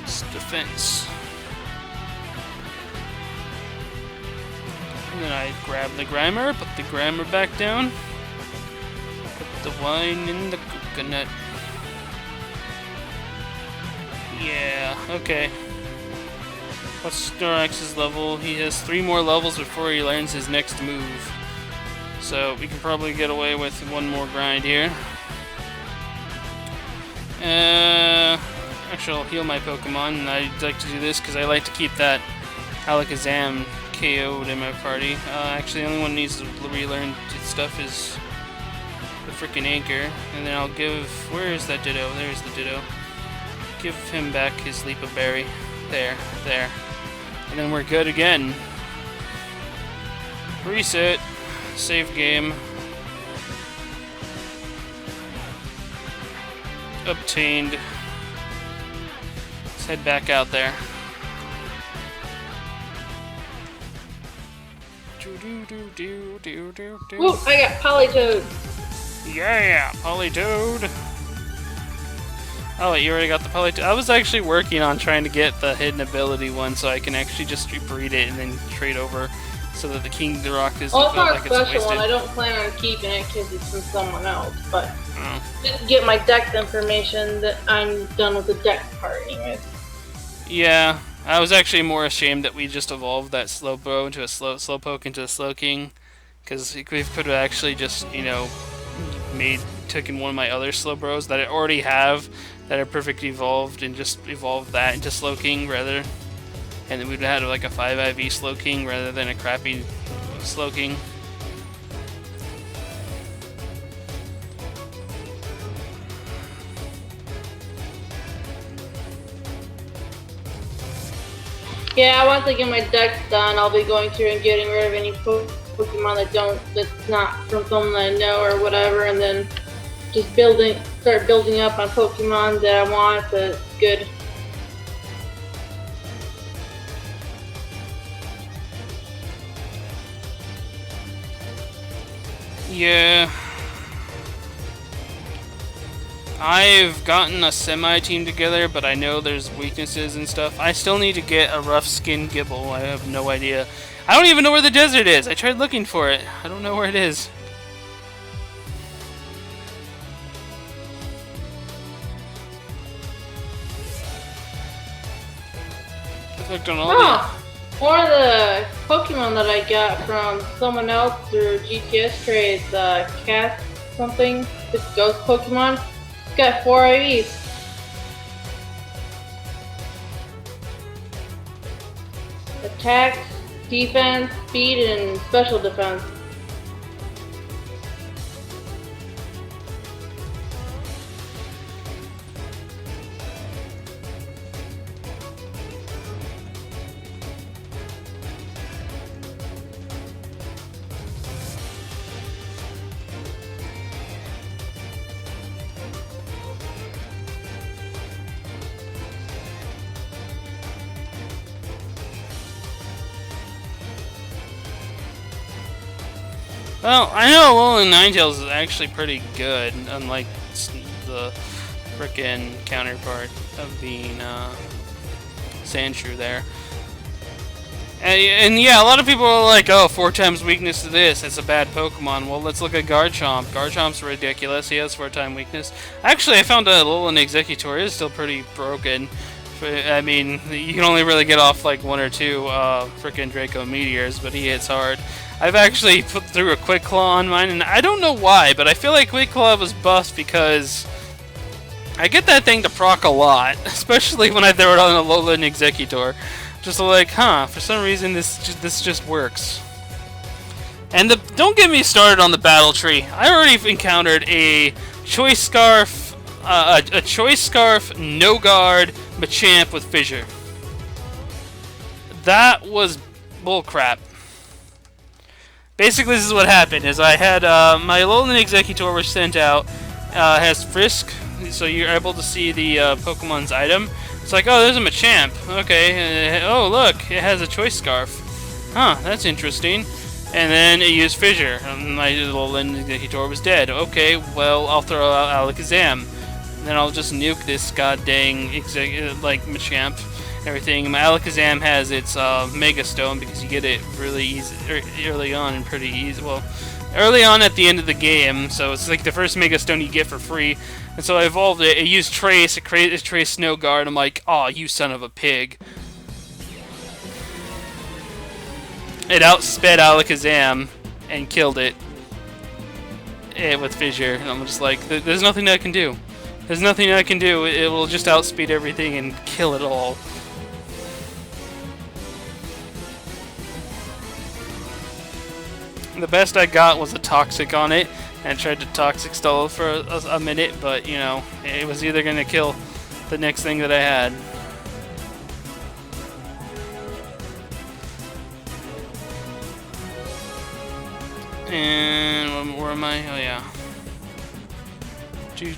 It's defense. And then I grab the Grimer, put the Grimer back down. Put the wine in the coconut. Yeah, okay. What's Snorlax's level? He has 3 more levels before he learns his next move. So we can probably get away with 1 more grind here. Actually, I'll heal my Pokemon, and I like to do this because I like to keep that Alakazam KO'd in my party. Actually, the only one that needs to relearn its stuff is the freaking Anchor. And then I'll give... Where is that Ditto? There's the Ditto. Give him back his Leap of Berry. There. And then we're good again. Reset. Save game. Obtained. Let's head back out there. Ooh, I got Politoed. Yeah, Politoed. Oh, wait, you already got the Politoed? I was actually working on trying to get the hidden ability one so I can actually just breed it and then trade over so that the King of the Rock doesn't Well, it's feel not like a it's special wasted. one. I don't plan on keeping it because it's from someone else, but just to get my dex information that I'm done with the dex part anyways. Yeah, I was actually more ashamed that we just evolved that Slowbro into a Slowpoke into a Slowking, because we could have actually just, you know, taken one of my other Slowbros that I already have that are perfectly evolved and just evolved that into Slowking rather, and then we'd have had like a 5 IV Slowking rather than a crappy Slowking. Yeah, once I get my dex done, I'll be going through and getting rid of any Pokemon that's not from someone that I know or whatever, and then just start building up on Pokemon that I want that's good. Yeah. I've gotten a semi-team together, but I know there's weaknesses and stuff. I still need to get a rough skin Gibble. I have no idea. I don't even know where the desert is. I tried looking for it. I don't know where it is. I clicked on all One of the Pokemon that I got from someone else through GTS trades, Cat something, this ghost Pokemon, it's got 4 IVs. Attack, defense, speed, and special defense. Well, I know Alolan Ninetales is actually pretty good, unlike the frickin' counterpart of being Sandshrew there. And yeah, a lot of people are like, oh, 4 times weakness to this, it's a bad Pokemon. Well, let's look at Garchomp. Garchomp's ridiculous, he has 4 times weakness. Actually, I found that Alolan Exeggutor is still pretty broken. I mean, you can only really get off like 1 or 2 frickin' Draco Meteors, but he hits hard. I've actually put through a Quick Claw on mine, and I don't know why, but I feel like Quick Claw was buffed because I get that thing to proc a lot, especially when I throw it on a Alolan Exeggutor. Just like, huh, for some reason this just works. And don't get me started on the battle tree. I already encountered a Choice Scarf, No Guard, Machamp with Fissure. That was bullcrap. Basically, this is what happened: is I had my Alolan Exeggutor was sent out, has Frisk, so you're able to see the Pokemon's item. It's like, oh, there's a Machamp. Okay. Oh, look, it has a Choice Scarf. Huh, that's interesting. And then it used Fissure. My Alolan Exeggutor was dead. Okay, well, I'll throw out Alakazam. And then I'll just nuke this goddamn Machamp. Everything. My Alakazam has its Mega Stone because you get it really easy early on and pretty easy. Well, early on at the end of the game, so it's like the first Mega Stone you get for free. And so I evolved it. It used Trace. It created Trace Snow Guard. I'm like, oh, you son of a pig! It outsped Alakazam and killed it with Fissure. And I'm just like, there's nothing I can do. There's nothing I can do. It will just outspeed everything and kill it all. The best I got was a Toxic on it, and I tried to Toxic stall for a minute, but, you know, it was either going to kill the next thing that I had. And where am I? Oh, yeah. Do.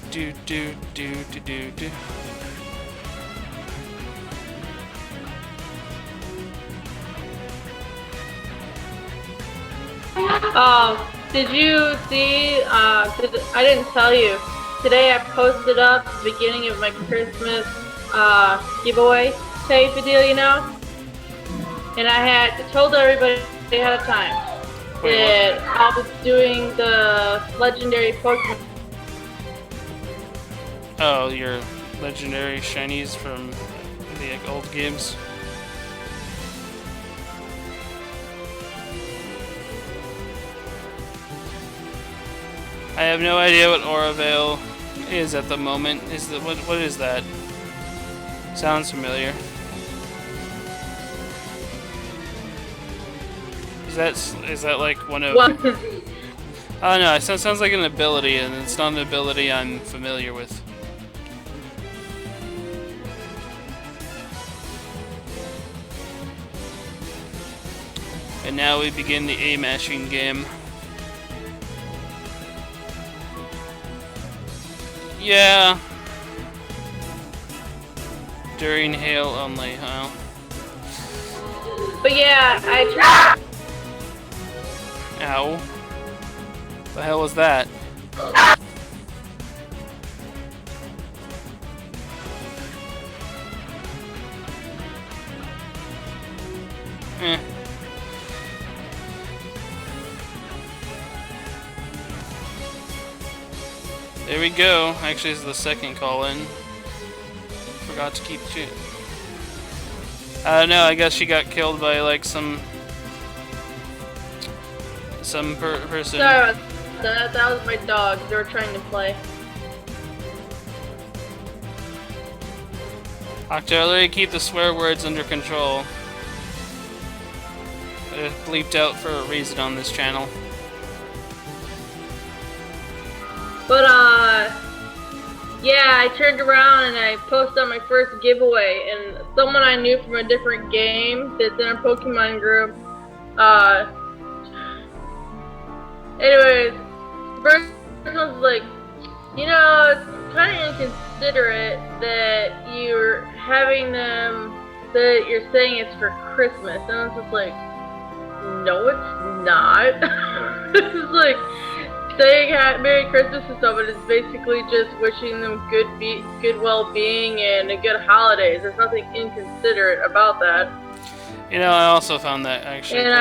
Did you see, I didn't tell you, today I posted up the beginning of my Christmas, giveaway type of deal, you know? And I had told everybody ahead of time that I was doing the legendary Pokemon. Oh, your legendary shinies from the old games? I have no idea what Auravale is at the moment. What is that? Sounds familiar. Is that like one of? What? Oh no, it sounds like an ability, and it's not an ability I'm familiar with. And now we begin the A-mashing game. Yeah. During hail only, huh? But yeah, I tried. Ow. The hell was that? eh. There we go. Actually, this is the second call-in. Forgot to keep shit. I don't know. I guess she got killed by like some person. Sorry about that. That was my dog. They were trying to play. Octillery, keep the swear words under control. It bleeped out for a reason on this channel. But, yeah, I turned around and I posted on my first giveaway, and someone I knew from a different game that's in a Pokemon group, anyways, first was like, you know, it's kind of inconsiderate that you're having them, that you're saying it's for Christmas, and I was just like, no, it's not. It's like, saying Merry Christmas to someone is basically just wishing them good well-being and a good holidays. There's nothing inconsiderate about that. You know, I also found that actually. And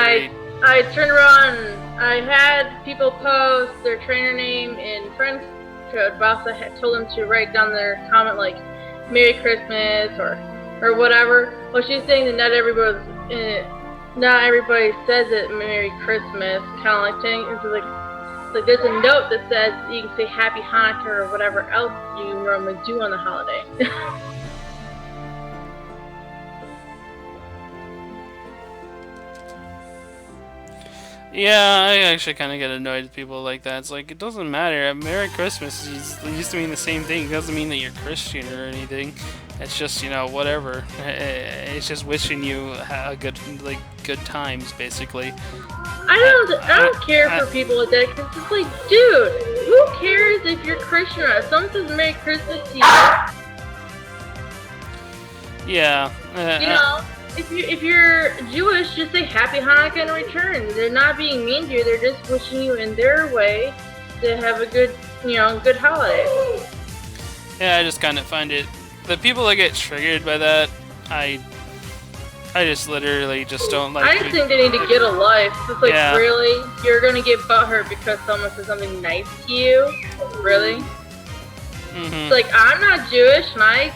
I turned around and I had people post their trainer name in friends code, but also had told them to write down their comment like Merry Christmas or whatever. Well, she's saying that not everybody says it Merry Christmas, kind of like saying it's like there's a note that says you can say Happy Hanukkah or whatever else you normally do on the holiday. Yeah, I actually kind of get annoyed with people like that. It's like, it doesn't matter. Merry Christmas used to mean the same thing. It doesn't mean that you're Christian or anything. It's just, you know, whatever. It's just wishing you a good times, basically. I don't care for people like that, because it's like, dude, who cares if you're Christian or not? If someone says Merry Christmas to you, yeah. you know, if you're Jewish, just say Happy Hanukkah in return. They're not being mean to you. They're just wishing you in their way to have a good, you know, good holiday. Yeah, I just kind of find it. The people that get triggered by that, I just literally just don't like. I just think they need to get a life. It's like, yeah. Really? You're gonna get butthurt because someone says something nice to you? Really? Mm-hmm. It's like, I'm not Jewish, and I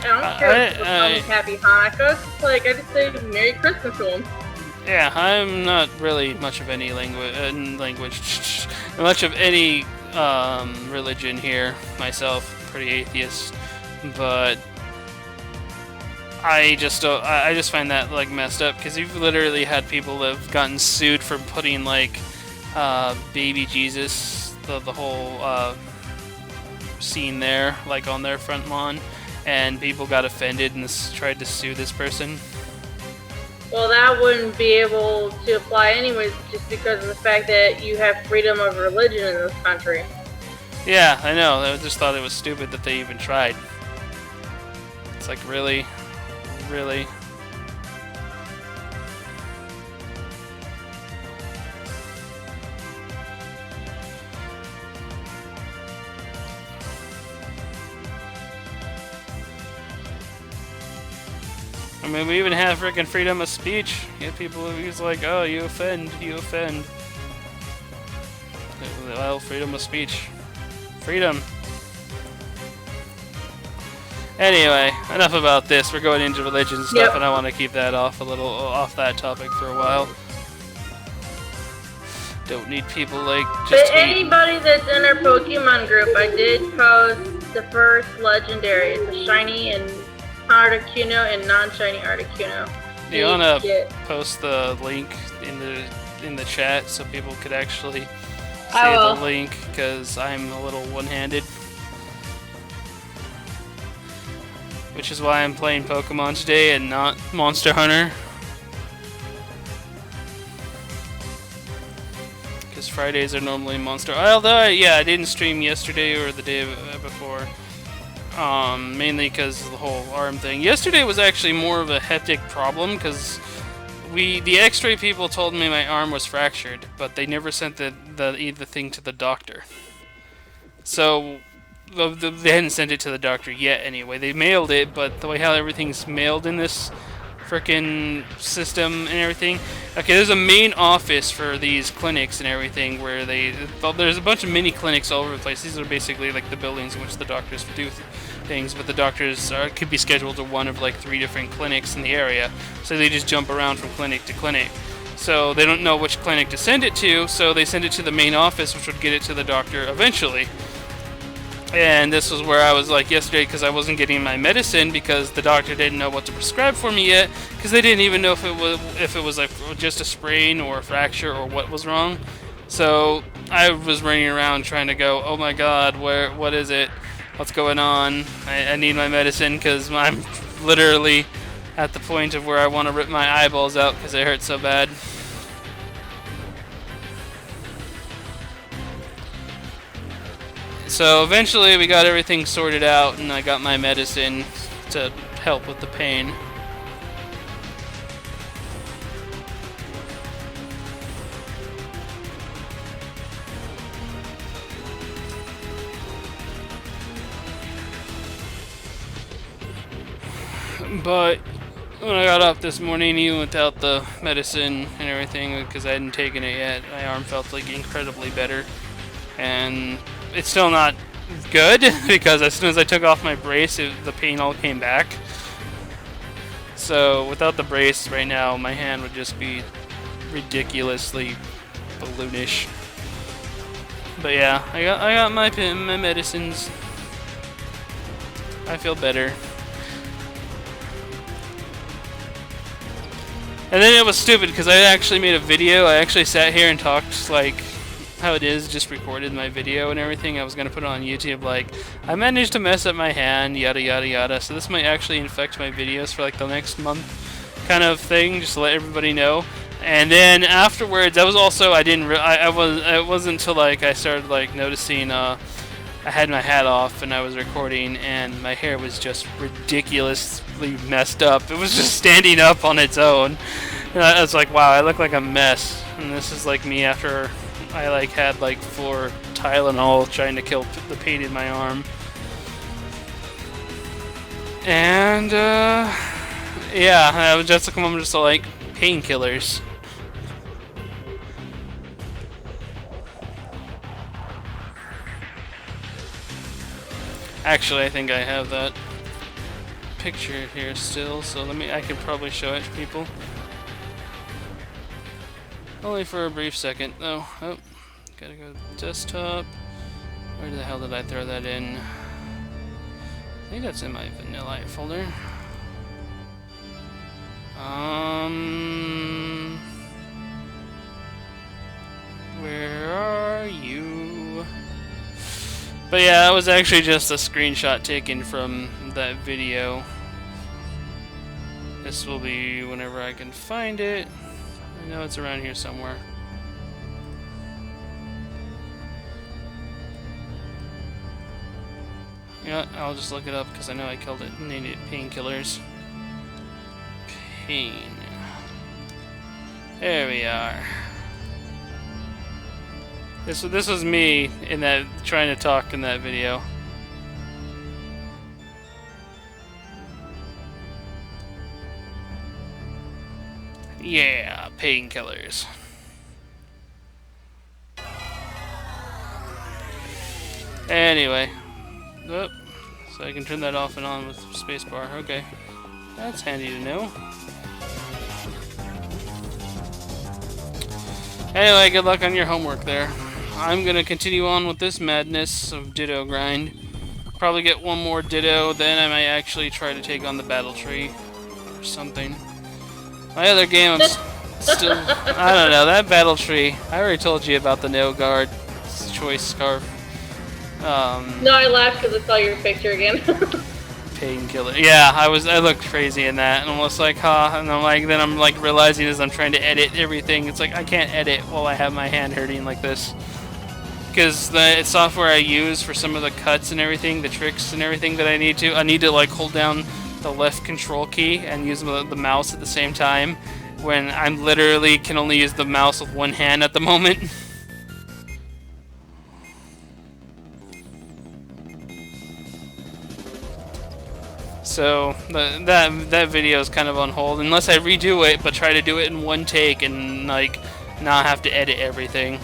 don't care if people tell me Happy Hanukkah. It's like, I just say Merry Christmas to them. Yeah, I'm not really much of any much of any religion here myself. Pretty atheist, but I just find that like messed up, because you've literally had people that have gotten sued for putting like baby Jesus, the whole scene there, like on their front lawn, and people got offended and tried to sue this person. Well, that wouldn't be able to apply anyways, just because of the fact that you have freedom of religion in this country. Yeah, I know. I just thought it was stupid that they even tried. It's like, really? Really? I mean, we even have freaking freedom of speech. You have people who's like, oh, you offend. Well, freedom of speech. Freedom. Anyway, enough about this. We're going into religion stuff, yep. And I want to keep that off that topic for a while. Don't need people like just. But anybody that's in our Pokemon group, I did post the first legendary. It's a shiny and Articuno and non-shiny Articuno. Do you want to post the link in the chat so people could actually see the link? Because I'm a little one-handed. Which is why I'm playing Pokemon today and not Monster Hunter. Because Fridays are normally Monster. Although, I didn't stream yesterday or the day before. Mainly because of the whole arm thing. Yesterday was actually more of a hectic problem because the X-ray people told me my arm was fractured, but they never sent the thing to the doctor. So they hadn't sent it to the doctor yet. Anyway, they mailed it, but the way how everything's mailed in this frickin' system and everything. Okay, there's a main office for these clinics and everything where there's a bunch of mini clinics all over the place. These are basically like the buildings in which the doctors do things, but the doctors could be scheduled to one of like 3 different clinics in the area, so they just jump around from clinic to clinic. So they don't know which clinic to send it to, so they send it to the main office, which would get it to the doctor eventually. And this was where I was like yesterday, because I wasn't getting my medicine because the doctor didn't know what to prescribe for me yet, because they didn't even know if it was like just a sprain or a fracture or what was wrong. So I was running around trying to go, oh my god, what is it? What's going on? I need my medicine because I'm literally at the point of where I want to rip my eyeballs out because they hurt so bad. So eventually we got everything sorted out and I got my medicine to help with the pain. But when I got up this morning, even without the medicine and everything, because I hadn't taken it yet, my arm felt like incredibly better. And it's still not good because as soon as I took off my brace, the pain all came back. So without the brace right now, my hand would just be ridiculously balloonish. But yeah, I got my medicines. I feel better. And then it was stupid because I actually made a video. I actually sat here and talked like how it is, just recorded my video and everything. I was going to put it on YouTube like, I managed to mess up my hand, yada yada yada. So this might actually infect my videos for like the next month kind of thing, just to let everybody know. And then afterwards, that was also, it wasn't until like I started like noticing I had my hat off and I was recording and my hair was just ridiculously messed up. It was just standing up on its own. And I was like, wow, I look like a mess. And this is like me after I like had like 4 Tylenol trying to kill the pain in my arm. And yeah, I was just like, I'm just like painkillers. Actually, I think I have that picture here still, so I can probably show it to people. Only for a brief second, though. Oh, gotta go to desktop. Where the hell did I throw that in? I think that's in my Vanilla folder. Where are you? But yeah, that was actually just a screenshot taken from that video. This will be whenever I can find it. I know it's around here somewhere. Yeah, I'll just look it up because I know I killed it and named it painkillers. Pain. There we are. This was me in that trying to talk in that video. Yeah, painkillers. Anyway, oh, so I can turn that off and on with spacebar. Okay, that's handy to know. Anyway, good luck on your homework there. I'm gonna continue on with this madness of Ditto grind. Probably get one more Ditto, then I might actually try to take on the battle tree or something. My other game, I'm still, I don't know, that battle tree. I already told you about the nail guard choice scarf. No, I laughed because I saw your picture again. Painkiller. Yeah, I looked crazy in that, and almost like, and then I'm like realizing as I'm trying to edit everything, it's like I can't edit while I have my hand hurting like this. Because the software I use for some of the cuts and everything, the tricks and everything that I need to like hold down the left control key and use the mouse at the same time, when I'm literally can only use the mouse with one hand at the moment. So that video is kind of on hold unless I redo it, but try to do it in one take and like not have to edit everything.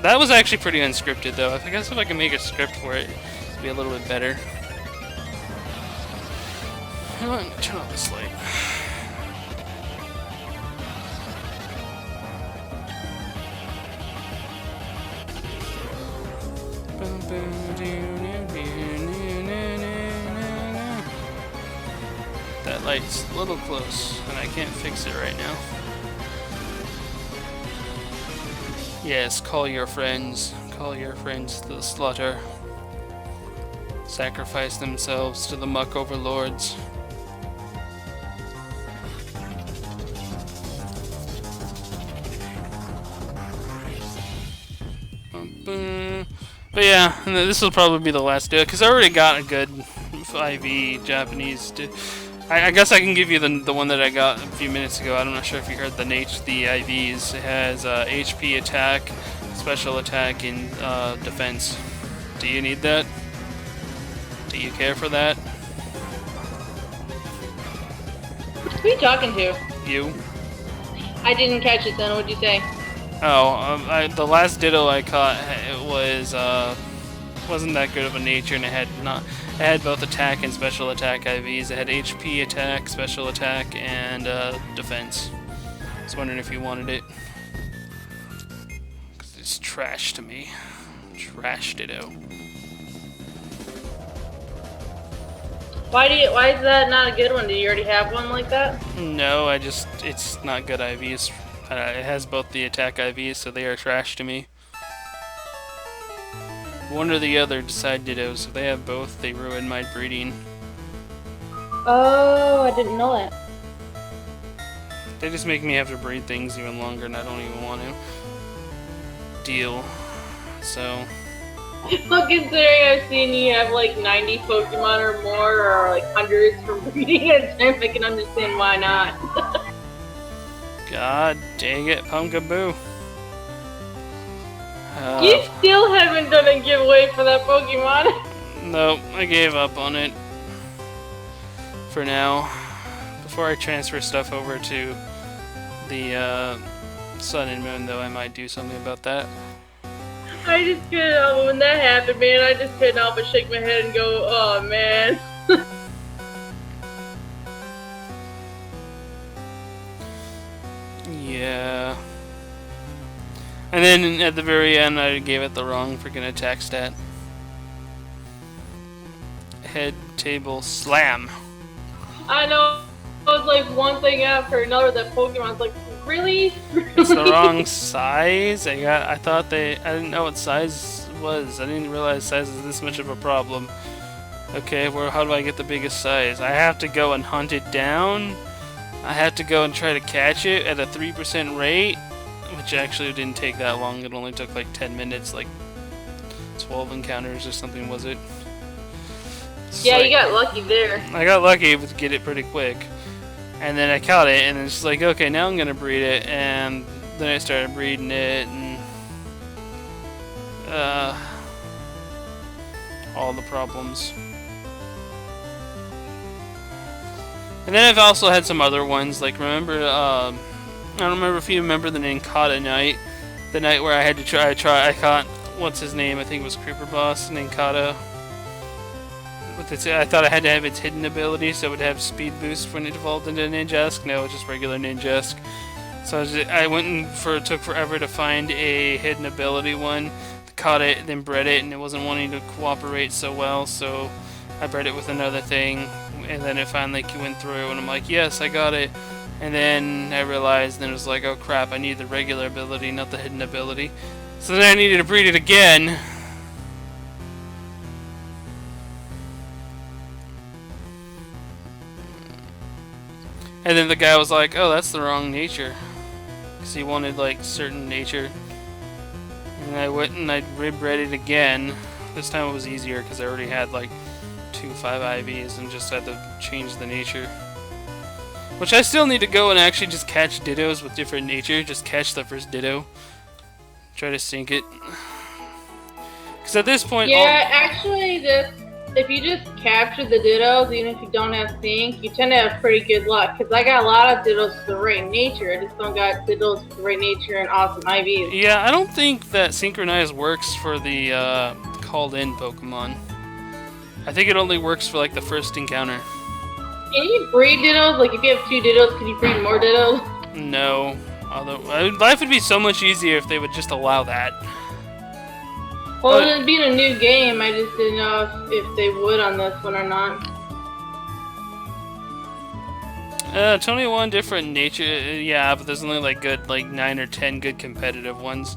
That was actually pretty unscripted though. I guess if I can make a script for it, it'd be a little bit better. Come on, turn off this light. That light's a little close, and I can't fix it right now. Yes, call your friends. Call your friends to the slaughter. Sacrifice themselves to the muck overlords. But yeah, this will probably be the last do because I already got a good IV Japanese. I guess I can give you the one that I got a few minutes ago. I'm not sure if you heard the IVs. It has HP attack, special attack, and defense. Do you need that? Do you care for that? Who are you talking to? You. I didn't catch it then. What'd you say? Oh, the last Ditto I caught it wasn't that good of a nature, and it had both attack and special attack IVs. It had HP attack, special attack, and defense. I was wondering if you wanted it. 'Cause it's trash to me. Trash Ditto. Why is that not a good one? Do you already have one like that? No, it's not good IVs. It has both the attack IVs, so they are trash to me. One or the other decide Dittos. If they have both, they ruin my breeding. Oh, I didn't know that. They just make me have to breed things even longer, and I don't even want to. Deal. So. Well, considering I've seen you have like 90 Pokemon or more, or like hundreds from breeding at a time, I can understand why not. God dang it, Pumpkaboo. You still haven't done a giveaway for that Pokemon. Nope, I gave up on it. For now. Before I transfer stuff over to the Sun and Moon, though, I might do something about that. I just couldn't help it when that happened, man. I just couldn't help but shake my head and go, oh, man. Yeah. And then at the very end, I gave it the wrong freaking attack stat. Head, table, slam. I know. It was like one thing after another that Pokemon's like, really? It's the wrong size. I didn't know what size was. I didn't realize size is this much of a problem. Okay, well, how do I get the biggest size? I have to go and hunt it down. I have to go and try to catch it at a 3% rate, which actually didn't take that long. It only took like 10 minutes, like 12 encounters or something, was it? Yeah, like, you got lucky there. I got lucky to get it pretty quick. And then I caught it, and it's just like, okay, now I'm gonna breed it, and then I started breeding it, and all the problems. And then I've also had some other ones, like remember, I don't remember if you remember the Ninkata night, the night where I had to I caught, what's his name, I think it was Creeper Boss, Ninkata. I thought I had to have its hidden ability, so it would have speed boost when it evolved into Ninjask. No, it's just regular Ninjask. So I went and took forever to find a hidden ability one, caught it, then bred it, and it wasn't wanting to cooperate so well, so I bred it with another thing, and then it finally went through, and I'm like, yes, I got it. And then I realized, then it was like, oh crap, I need the regular ability, not the hidden ability. So then I needed to breed it again. And then the guy was like, oh, that's the wrong nature. Because he wanted, like, certain nature. And I went and I rebred it again. This time it was easier because I already had, like, 5 IVs and just had to change the nature. Which I still need to go and actually just catch Dittos with different nature. Just catch the first Ditto. Try to sync it. Because at this point... Yeah, actually, if you just capture the Dittos, even if you don't have sync, you tend to have pretty good luck. Because I got a lot of Dittos with the right nature. I just don't got Dittos with the right nature and awesome IVs. Yeah, I don't think that synchronize works for the called in Pokemon. I think it only works for like the first encounter. Can you breed Dittos? Like if you have 2 Dittos, can you breed more Dittos? No. Although life would be so much easier if they would just allow that. Well, it being a new game, I just didn't know if they would on this one or not. 21 different nature, yeah, but there's only like 9 or 10 good competitive ones.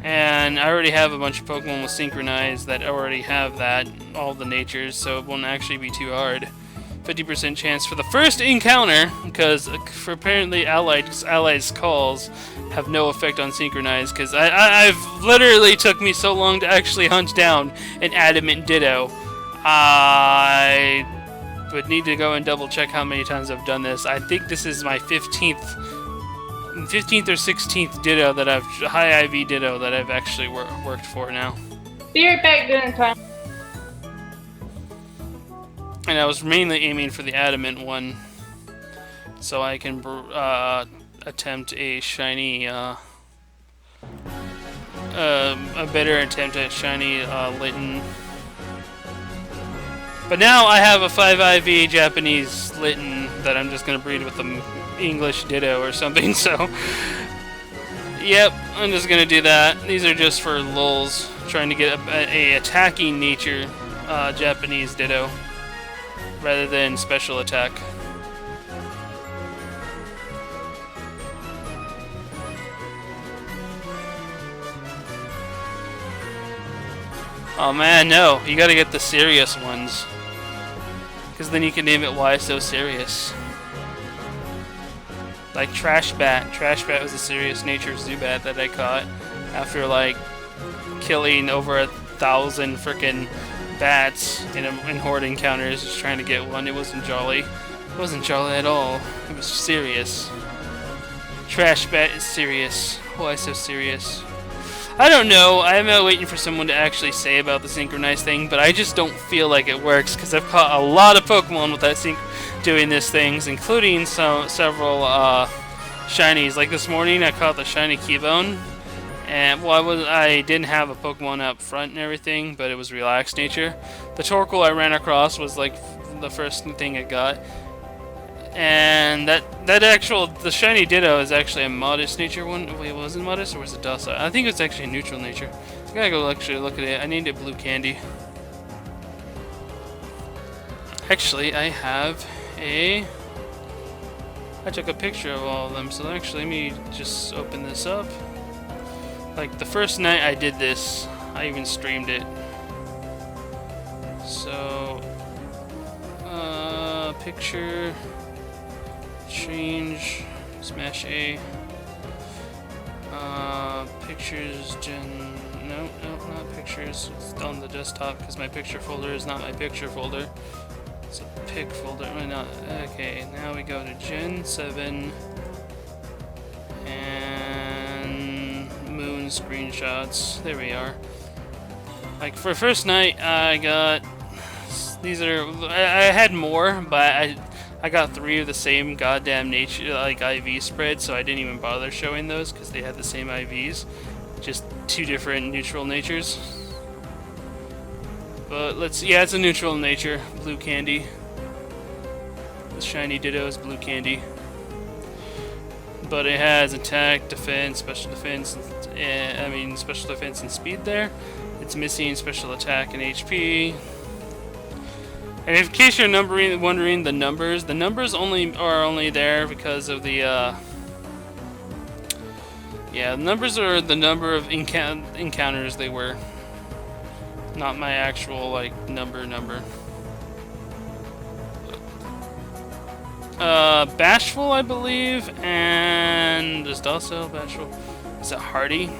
And I already have a bunch of Pokemon with Synchronize that already have that, all the natures, so it won't actually be too hard. 50% chance for the first encounter, because for apparently allies calls have no effect on Synchronize, because I've literally took me so long to actually hunt down an Adamant Ditto. I would need to go and double check how many times I've done this. I think this is my 15th or 16th Ditto that I've high IV Ditto that I've actually worked for now. Be right back during time. And I was mainly aiming for the Adamant one, so I can attempt a shiny, a better attempt at shiny Litten. But now I have a 5 IV Japanese Litten that I'm just gonna breed with the English Ditto or something. So, yep, I'm just gonna do that. These are just for lulz, trying to get a attacking nature Japanese Ditto rather than special attack. Oh man, no, you gotta get the serious ones. Because then you can name it Why So Serious. Like Trash Bat. Trash Bat was a serious nature Zubat that I caught after like killing over 1,000 frickin' bats in horde encounters just trying to get one. It wasn't jolly. It wasn't jolly at all. It was serious. Trash Bat is serious. Why so serious? I don't know. I'm waiting for someone to actually say about the synchronized thing, but I just don't feel like it works because I've caught a lot of Pokemon with that doing these things, including several shinies. Like this morning, I caught the shiny Keybone, and well, I didn't have a Pokemon up front and everything, but it was relaxed nature. The Torkoal I ran across was like the first thing I got. And the shiny Ditto is actually a modest nature one. Wait, was it modest or was it docile? I think it's actually a neutral nature. I gotta go actually look at it. I need a blue candy. Actually, I have I took a picture of all of them, so actually let me just open this up. Like the first night I did this, I even streamed it. So, picture. Change, smash A, pictures, no, not pictures, it's on the desktop because my picture folder is not my picture folder, it's a pic folder, okay, now we go to Gen 7, and Moon screenshots, there we are. Like for first night, I got, I had more, but I got 3 of the same goddamn nature, like IV spread, so I didn't even bother showing those because they had the same IVs, just 2 different neutral natures. But yeah, it's a neutral nature, blue candy. The shiny Ditto is blue candy, but it has attack, defense, special defense, special defense and speed there. It's missing special attack and HP. And in case you're wondering the numbers are only there because of the the numbers are the number of encounters they were, not my actual like number. Bashful, I believe, and just also Bashful. Is it Hardy?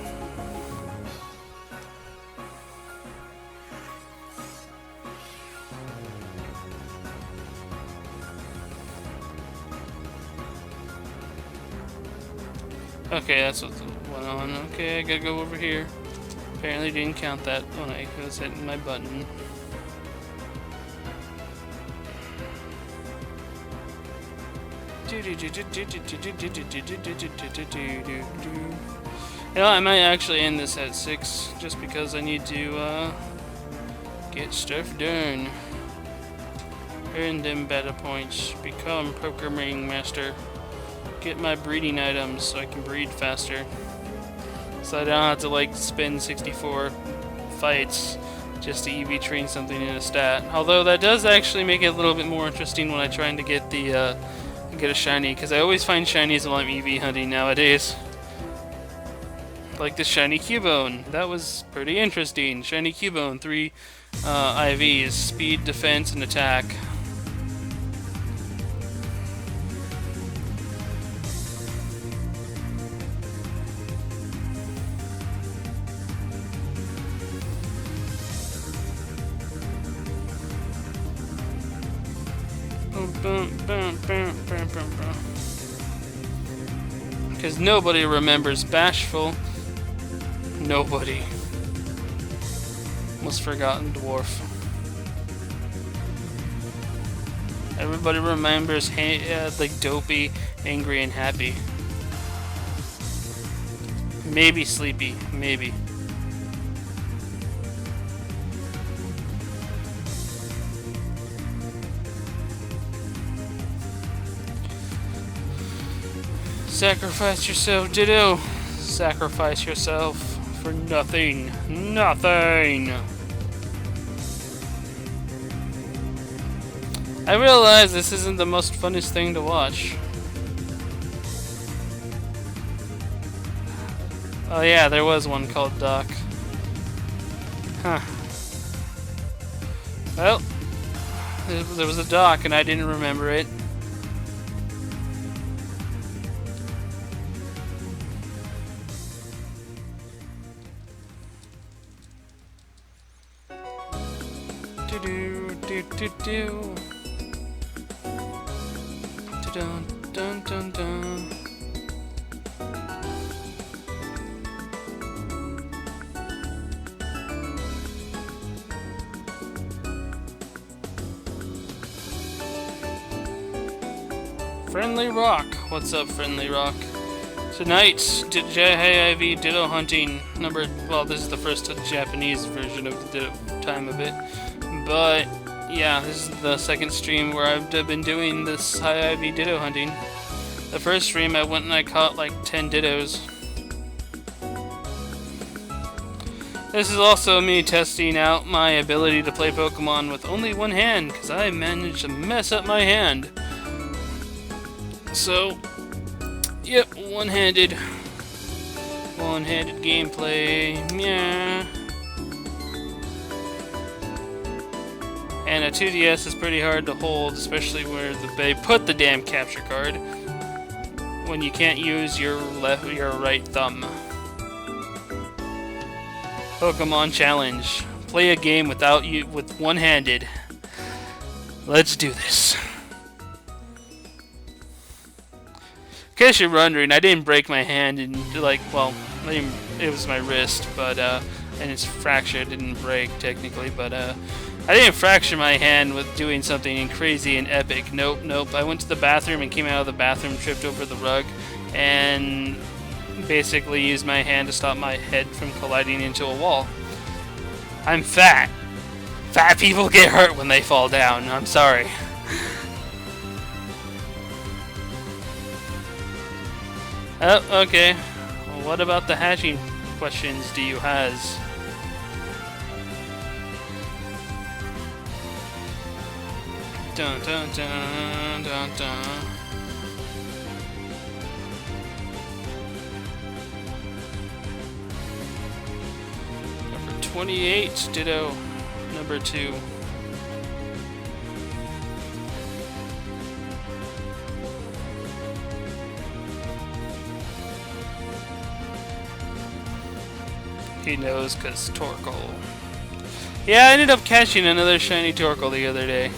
Okay, that's what went on. Okay, I gotta go over here. Apparently didn't count that when I was hitting my button. You know, I might actually end this at 6 just because I need to get stuff done. Earn them battle points. Become programming master. Get my breeding items so I can breed faster. So I don't have to like spend 64 fights just to EV train something in a stat. Although that does actually make it a little bit more interesting when I'm trying to get the get a shiny, because I always find shinies while I'm EV hunting nowadays. Like the shiny Cubone. That was pretty interesting. Shiny Cubone, 3 IVs, speed, defense, and attack. Because nobody remembers Bashful. Nobody. Most forgotten dwarf. Everybody remembers like Dopey, Angry, and Happy. Maybe Sleepy. Maybe. Sacrifice yourself, Ditto. Sacrifice yourself for nothing. Nothing. I realize this isn't the most funnest thing to watch. Oh yeah, there was one called Doc. Huh. Well, there was a Doc and I didn't remember it. Do. Dun dun dun dun. Friendly Rock. What's up, Friendly Rock? Tonight's JIV Ditto hunting number. Well, this is the first Japanese version of the Ditto time of it, but yeah, this is the second stream where I've been doing this high IV Ditto hunting. The first stream I went and I caught like 10 Dittos. This is also me testing out my ability to play Pokemon with only one hand, because I managed to mess up my hand. So, yep, one-handed gameplay, yeah. And a 2DS is pretty hard to hold, especially where they put the damn capture card when you can't use your right thumb. Pokemon Challenge. Play a game with one-handed. Let's do this. In case you're wondering, I didn't break my hand and it was my wrist, but and it's fractured, it didn't break technically, but I didn't fracture my hand with doing something crazy and epic. Nope. I went to the bathroom and came out of the bathroom, tripped over the rug, and basically used my hand to stop my head from colliding into a wall. I'm fat. Fat people get hurt when they fall down. I'm sorry. Oh, okay. Well, what about the hatching questions do you has? Dun dun dun dun dun. Number 28, Ditto. Number 2. He knows, cause Torkoal. Yeah, I ended up catching another shiny Torkoal the other day.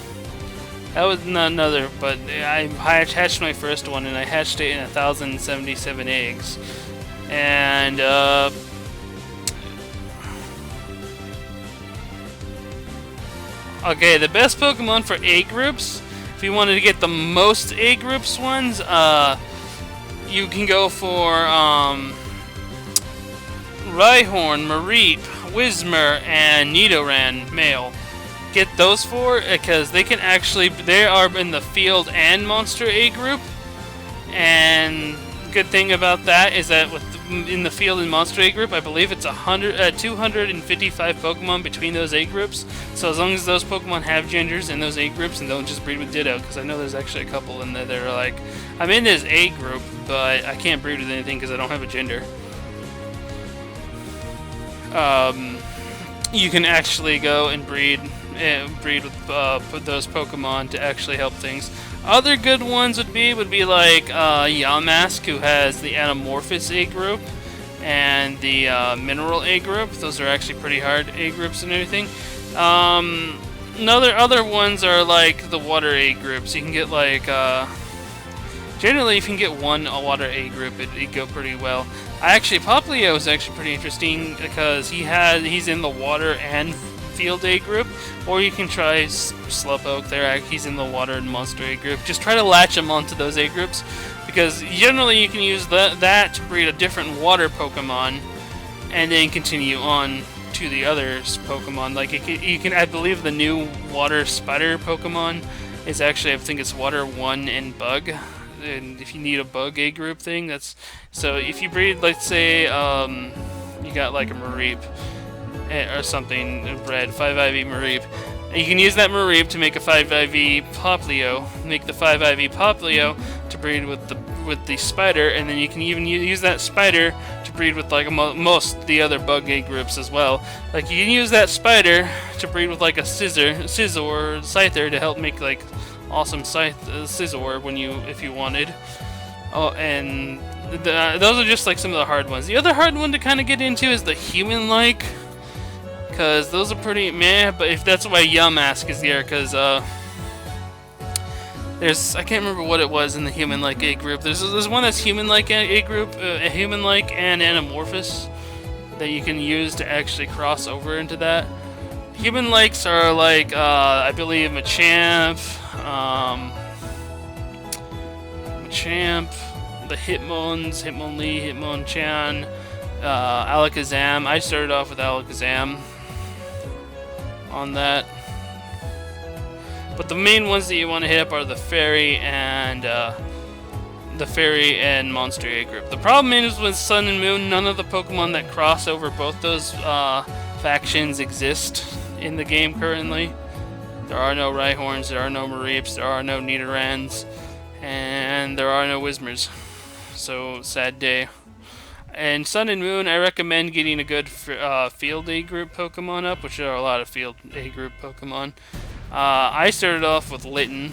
That was not another, but I hatched my first one, and I hatched it in 1,077 eggs. And, okay, the best Pokemon for egg groups If you wanted to get the most A groups ones, you can go for Rhyhorn, Mareep, Whismur, and Nidoran male. Get those four because they are in the field and monster A group. And good thing about that is that in the field and monster A group, I believe it's 255 Pokemon between those A groups. So as long as those Pokemon have genders in those A groups and don't just breed with Ditto, because I know there's actually a couple in there that are like, I'm in this A group, but I can't breed with anything because I don't have a gender. You can actually go and breed with those Pokemon to actually help things. Other good ones would be like Yamask, who has the Anamorphous A group and the Mineral A group. Those are actually pretty hard A groups and everything. Other ones are like the Water A groups. You can get like generally if you can get one Water A group, it'd go pretty well. Poplio is actually pretty interesting because he's in the Water and Field A group, or you can try Slowpoke. He's in the Water and Monster A group. Just try to latch him onto those A groups, because generally you can use that to breed a different Water Pokemon, and then continue on to the other Pokemon. Like you can, I believe the new Water Spider Pokemon is actually, I think it's Water 1 and Bug. And if you need a Bug A group thing, so if you breed, let's say you got like a Mareep or something, red 5IV Mareep, you can use that Mareep to make a 5IV Poplio, make the 5IV Poplio to breed with the Spider, and then you can even use that Spider to breed with like most the other Bug A groups as well. Like you can use that Spider to breed with like a Scizor or Scyther to help make like awesome Scizor if you wanted. Oh, and those are just like some of the hard ones. The other hard one to kind of get into is the human-like, because those are pretty meh. But if that's why Yamask is there, because I can't remember what it was in the human-like A group. There's one that's human-like A group, human-like and Anamorphous that you can use to actually cross over into that. Human likes are like I believe Machamp, the Hitmonlee, Hitmonchan, Alakazam. I started off with Alakazam on that. But the main ones that you want to hit up are the Fairy and Monster A group. The problem is with Sun and Moon, none of the Pokemon that cross over both those factions exist in the game currently. There are no Rhyhorns, there are no Mareeps, there are no Nidorans, and there are no Whismurs. So, sad day. And Sun and Moon, I recommend getting a good Field A group Pokemon up, which are a lot of Field A group Pokemon. I started off with Litten,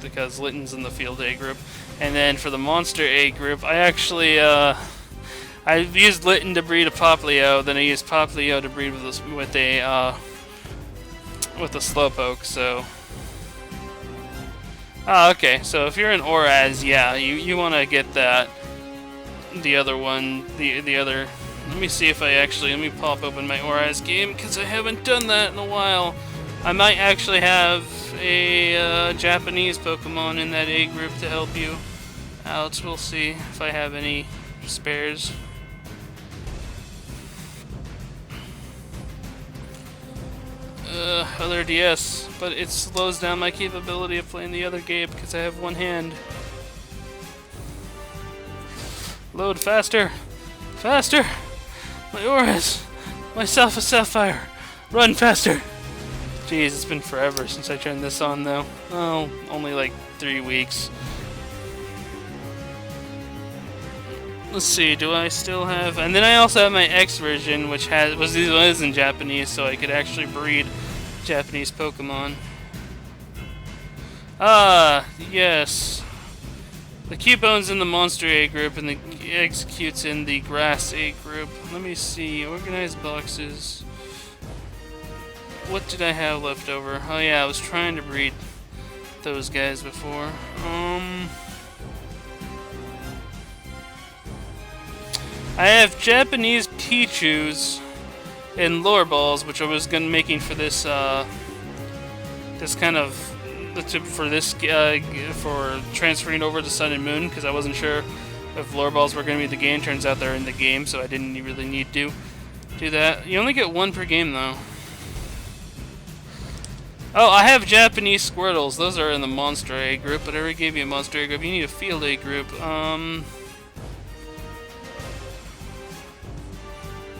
because Litten's in the Field A group. And then for the Monster A group, I actually I used Litten to breed a Poplio, then I used Poplio to breed with a Slowpoke, so... okay, so if you're in Oraz, yeah, you want to get that. The other one, the other... Let me see if let me pop open my Oraz game, because I haven't done that in a while. I might actually have a Japanese Pokemon in that A group to help you out. We'll see if I have any spares. Other DS, but it slows down my capability of playing the other game because I have one hand. Load faster! Faster! My Auras! Myself a Sapphire! Run faster! Jeez, it's been forever since I turned this on though. Oh, only like 3 weeks. Let's see, do I still have... And then I also have my X version, which was in Japanese, so I could actually breed Japanese Pokemon. Ah, yes. The Cubone's in the Monster A group, and the Execute's in the Grass A group. Let me see, organized boxes. What did I have left over? Oh yeah, I was trying to breed those guys before. I have Japanese Pichus and Lure Balls, which I was making for this this kind of for this for transferring over to Sun and Moon because I wasn't sure if lore balls were going to be the game. Turns out they're in the game, so I didn't really need to do that. You only get one per game though. Oh, I have Japanese Squirtles. Those are in the Monster A group, but I already gave you a Monster A group. You need a Field A group.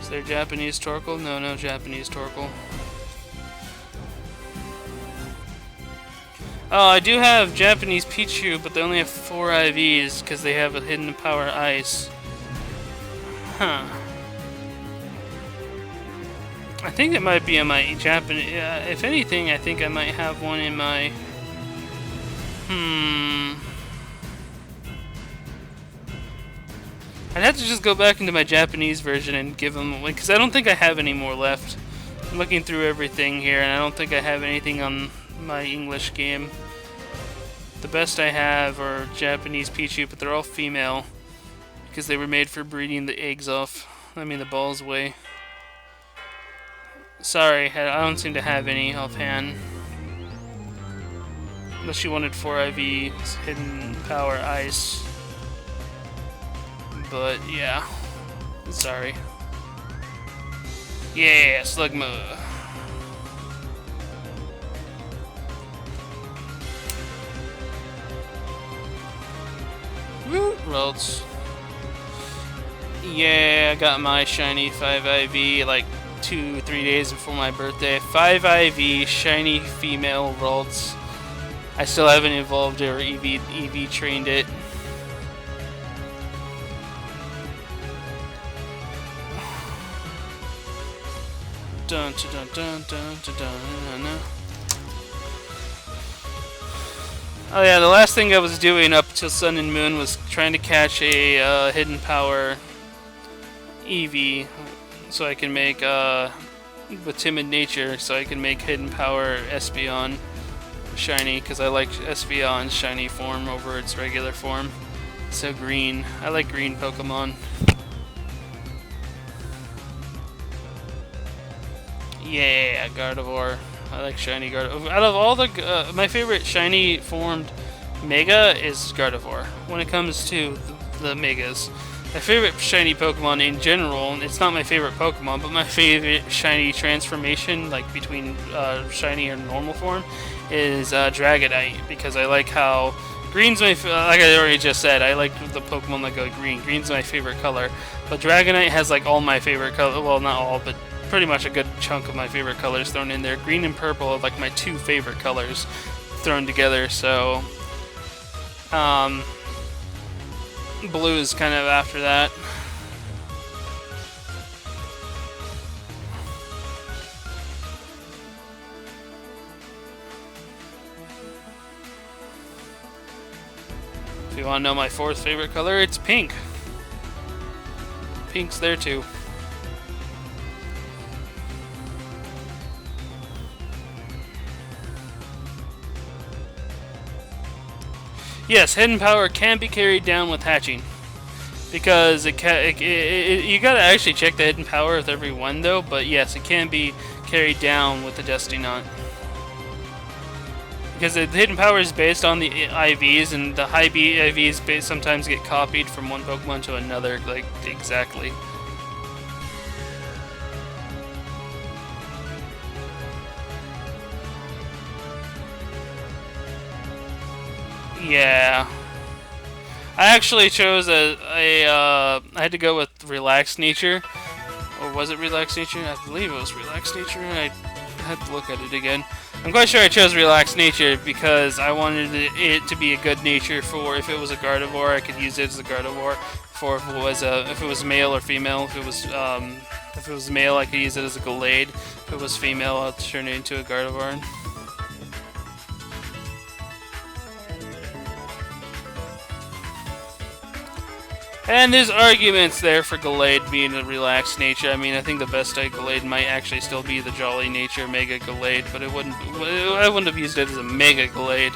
Is there Japanese Torkoal? No, no Japanese Torkoal. Oh, I do have Japanese Pichu, but they only have 4 IVs because they have a hidden power ice. Huh. I think it might be in my Japanese. If anything, I think I might have one in my. I'd have to just go back into my Japanese version and give them, because I don't think I have any more left. I'm looking through everything here, and I don't think I have anything on my English game. The best I have are Japanese Pichu, but they're all female because they were made for breeding the eggs off. I mean the balls away. Sorry, I don't seem to have any offhand. Unless you wanted 4 IVs, hidden power ice. But yeah, sorry. Yeah, Slugma. Woo, results. Yeah, I got my shiny 5 IV like 2-3 days before my birthday. 5 IV shiny female Ralts. I still haven't evolved or EV trained it. Dun dun dun dun dun dun dun. Oh yeah, the last thing I was doing up till Sun and Moon was trying to catch a hidden power EV, so I can make with Timid Nature, so I can make hidden power Espeon shiny, because I like Espeon's shiny form over its regular form. So green. I like green Pokemon. Yeah, Gardevoir. I like shiny Gardevoir. Out of all the, my favorite shiny formed Mega is Gardevoir. When it comes to the Megas, my favorite shiny Pokemon in general, it's not my favorite Pokemon, but my favorite shiny transformation, like between shiny and normal form, is Dragonite, because I like how green's my, like I already just said, I like the Pokemon that go green. Green's my favorite color, but Dragonite has like all my favorite color. Well, not all, but pretty much a good chunk of my favorite colors thrown in there. Green and purple are like my 2 favorite colors thrown together, so blue is kind of after that. If you want to know my 4th favorite color, it's pink. Pink's there too. Yes, hidden power can be carried down with hatching, because you gotta actually check the hidden power with every one though. But yes, it can be carried down with the Destinant, because the hidden power is based on the IVs, and the high B IVs sometimes get copied from one Pokemon to another, like exactly. Yeah, I actually chose I had to go with Relaxed Nature, or was it Relaxed Nature? I believe it was Relaxed Nature. I had to look at it again. I'm quite sure I chose Relaxed Nature because I wanted it to be a good nature for if it was a Gardevoir, I could use it as a Gardevoir. For if it was male or female. If it was male, I could use it as a Gallade. If it was female, I'll turn it into a Gardevoir. And there's arguments there for Gallade being a relaxed nature. I mean, I think the best type Gallade might actually still be the Jolly Nature Mega Gallade, but I wouldn't have used it as a Mega Gallade.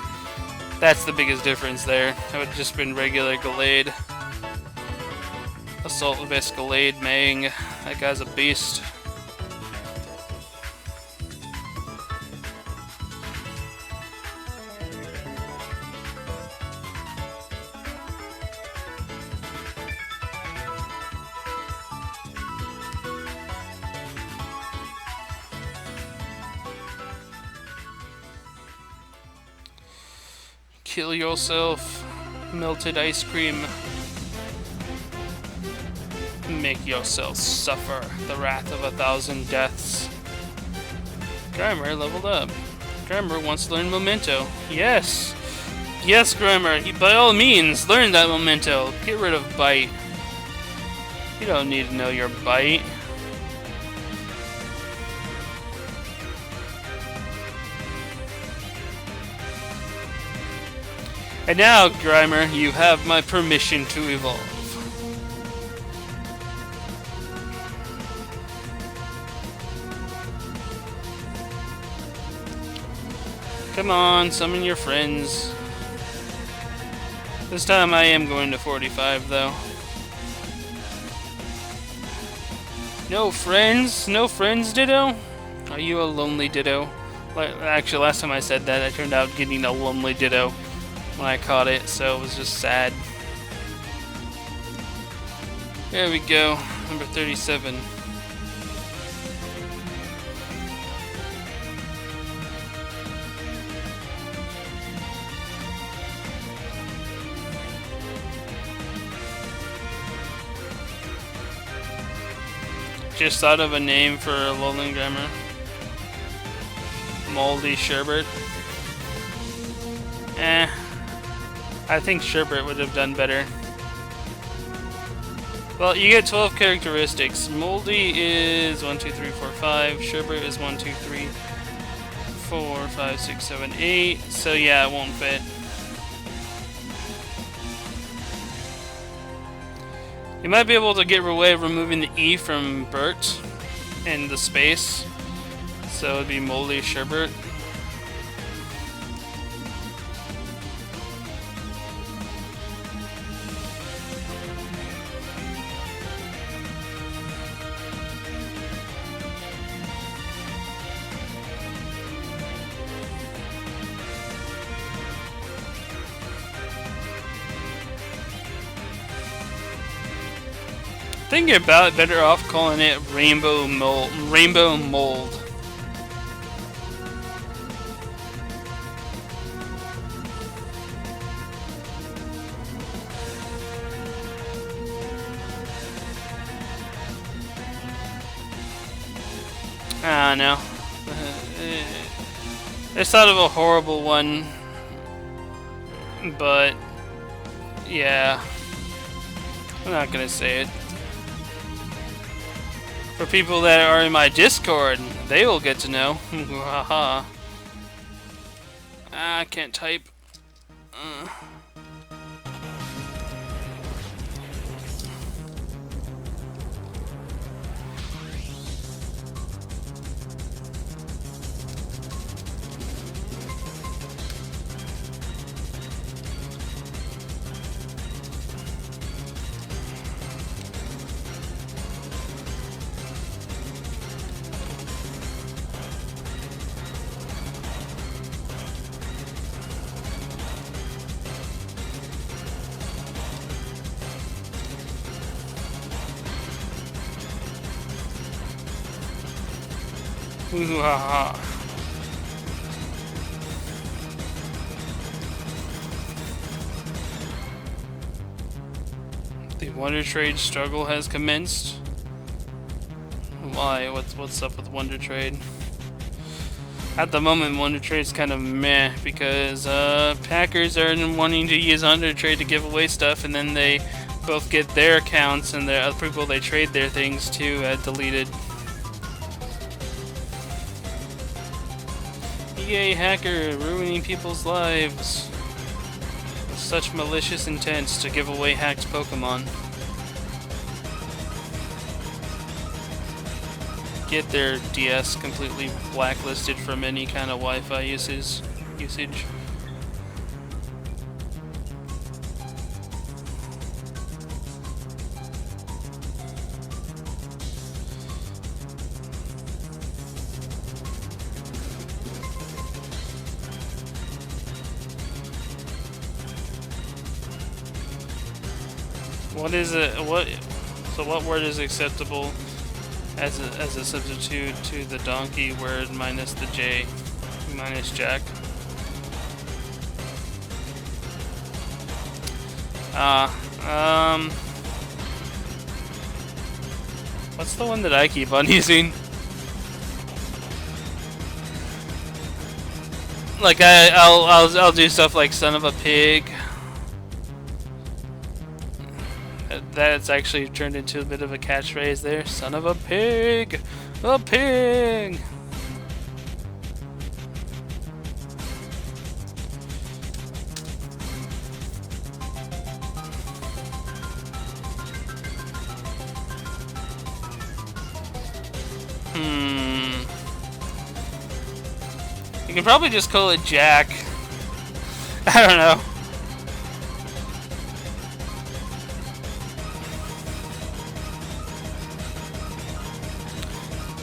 That's the biggest difference there. It would have just been regular Gallade. Assault Vest Gallade Mang. That guy's a beast. Kill yourself. Melted ice cream. Make yourself suffer the wrath of 1,000 deaths. Grimer leveled up. Grimer wants to learn Memento. Yes! Yes, Grimer, by all means, learn that Memento. Get rid of Bite. You don't need to know your Bite. And now, Grimer, you have my permission to evolve. Come on, summon your friends. This time I am going to 45, though. No friends? No friends, Ditto? Are you a lonely Ditto? Actually, last time I said that, I turned out getting a lonely Ditto when I caught it, so it was just sad. There we go, number 37. Just thought of a name for a Alolan Grimer. Moldy Sherbert. I think Sherbert would have done better. Well, you get 12 characteristics. Moldy is 1, 2, 3, 4, 5. Sherbert is 1, 2, 3, 4, 5, 6, 7, 8. So yeah, it won't fit. You might be able to get away with removing the E from Bert in the space. So it'd be Moldy Sherbert. I think you're about better off calling it Rainbow Mold. Rainbow Mold. I don't know. I just thought of a horrible one, but yeah, I'm not gonna say it. For people that are in my Discord, they will get to know. Haha. I can't type. The Wonder Trade struggle has commenced. Why? What's up with Wonder Trade? At the moment, Wonder Trade's kind of meh because Packers are wanting to use Wonder Trade to give away stuff, and then they both get their accounts and the other people they trade their things to deleted. EA hacker ruining people's lives with such malicious intents to give away hacked Pokemon. Get their DS completely blacklisted from any kind of Wi-Fi usage. What is it? So what word is acceptable as a substitute to the donkey word minus the J, minus Jack? What's the one that I keep on using? Like I'll do stuff like son of a pig. That's actually turned into a bit of a catchphrase there. Son of a pig! A pig! You can probably just call it Jack. I don't know.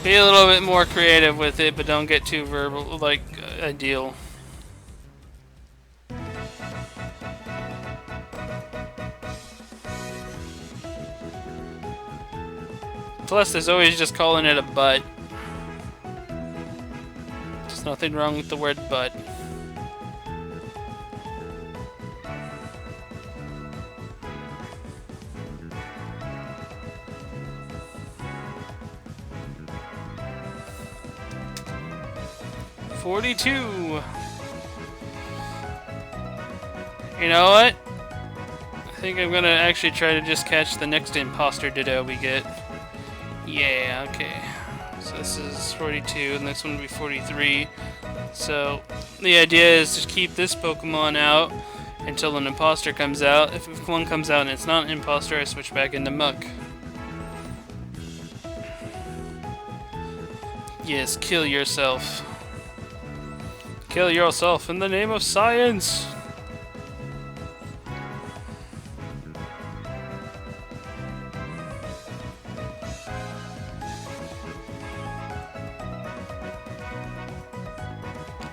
Be a little bit more creative with it, but don't get too verbal, like, ideal. Plus, there's always just calling it a butt. There's nothing wrong with the word butt. $42. You know what? I think I'm gonna actually try to just catch the next imposter Ditto we get. Yeah, okay. So this is 42, the next one will be 43. So the idea is to keep this Pokemon out until an imposter comes out. If one comes out and it's not an imposter, I switch back into Muck. Yes, kill yourself. Kill yourself in the name of science!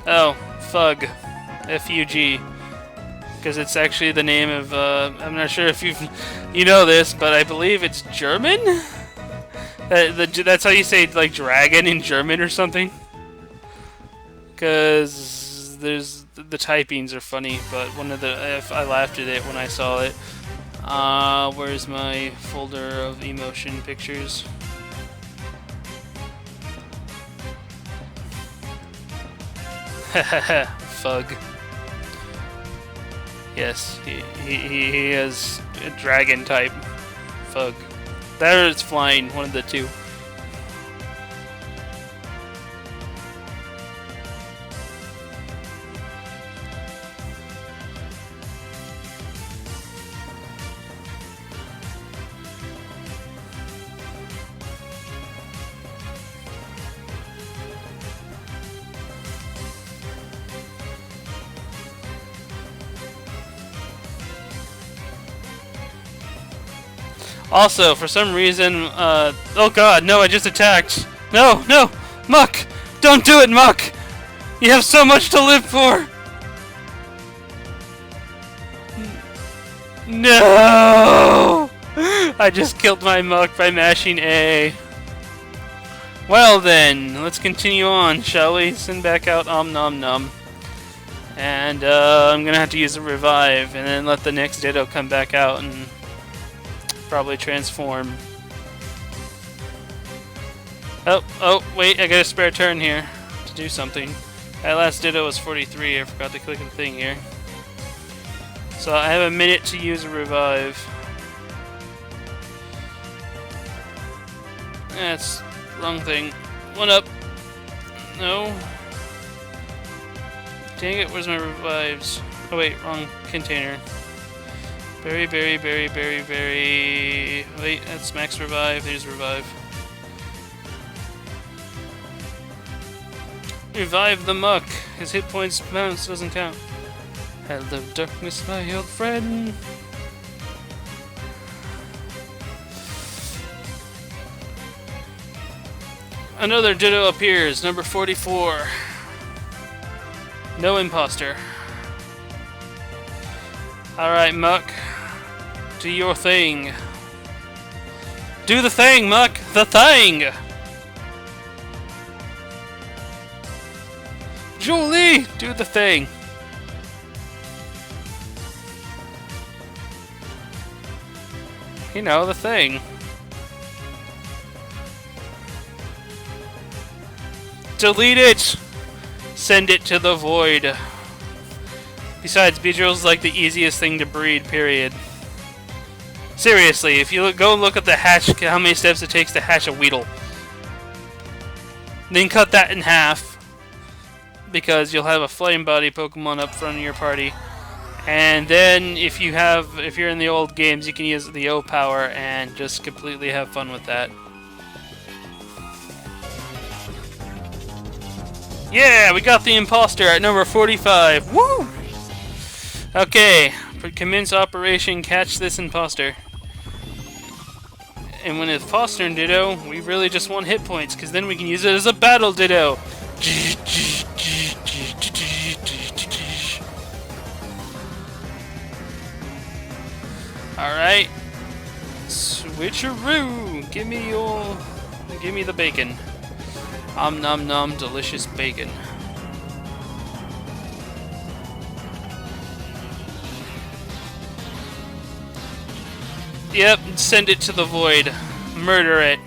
Oh, Fug. F-U-G. Because it's actually the name of, I'm not sure if you know this, but I believe it's German? That's how you say, like, dragon in German or something? Because the typings are funny, but I laughed at it when I saw it. Where's my folder of emotion pictures? Fug. Yes, he has a dragon type. Fug. That or it's flying, one of the two. Also, for some reason, oh god, no, I just attacked. No, no, Muck! Don't do it, Muck! You have so much to live for! No! I just killed my Muck by mashing A. Well then, let's continue on, shall we? Send back out Om Nom Nom. And, I'm gonna have to use a revive, and then let the next Ditto come back out and probably transform. Oh, wait, I got a spare turn here to do something. That last Ditto was 43, I forgot to click a thing here. So I have a minute to use a revive. That's wrong thing. One up. No. Dang it, where's my revives? Oh wait, wrong container. Berry. Wait, that's max revive. There's revive. Revive the Muck. His hit points bounce doesn't count. Hello, darkness, my old friend. Another Ditto appears, number 44. No imposter. Alright, Muck. Do your thing. Do the thing, Muck! The thing! Julie! Do the thing! you know, the thing. Delete it! Send it to the void. Besides, Beedrill's like the easiest thing to breed, period. Seriously, if you go and look at the hatch, how many steps it takes to hatch a Weedle. Then cut that in half, because you'll have a Flame Body Pokemon up front of your party. And then, if you're in the old games, you can use the O power and just completely have fun with that. Yeah, we got the imposter at number 45. Woo! Okay, commence operation. Catch this imposter. And when it's imposter and Ditto, we really just want hit points, because then we can use it as a battle Ditto. Alright. Switcheroo! Give me the bacon. Om nom nom, delicious bacon. Yep, send it to the void. Murder it.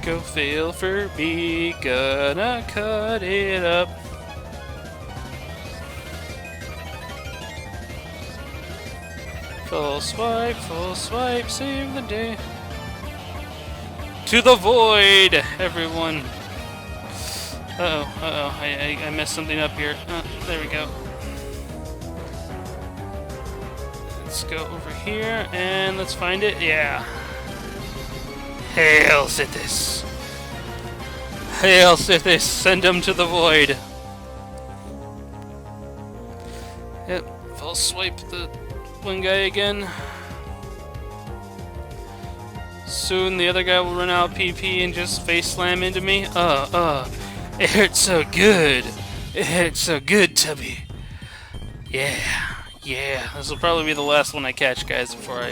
Go, fail for me, gonna cut it up. Full swipe, save the day. To the void, everyone. Uh-oh, I messed something up here. There we go. Let's go over here, and let's find it, yeah. Hail Sithis! Hail Sithis! Send him to the void! Yep, I'll swipe the one guy again. Soon the other guy will run out of PP and just face slam into me. It hurts so good! It hurts so good, Tubby! Yeah, this will probably be the last one I catch, guys, before I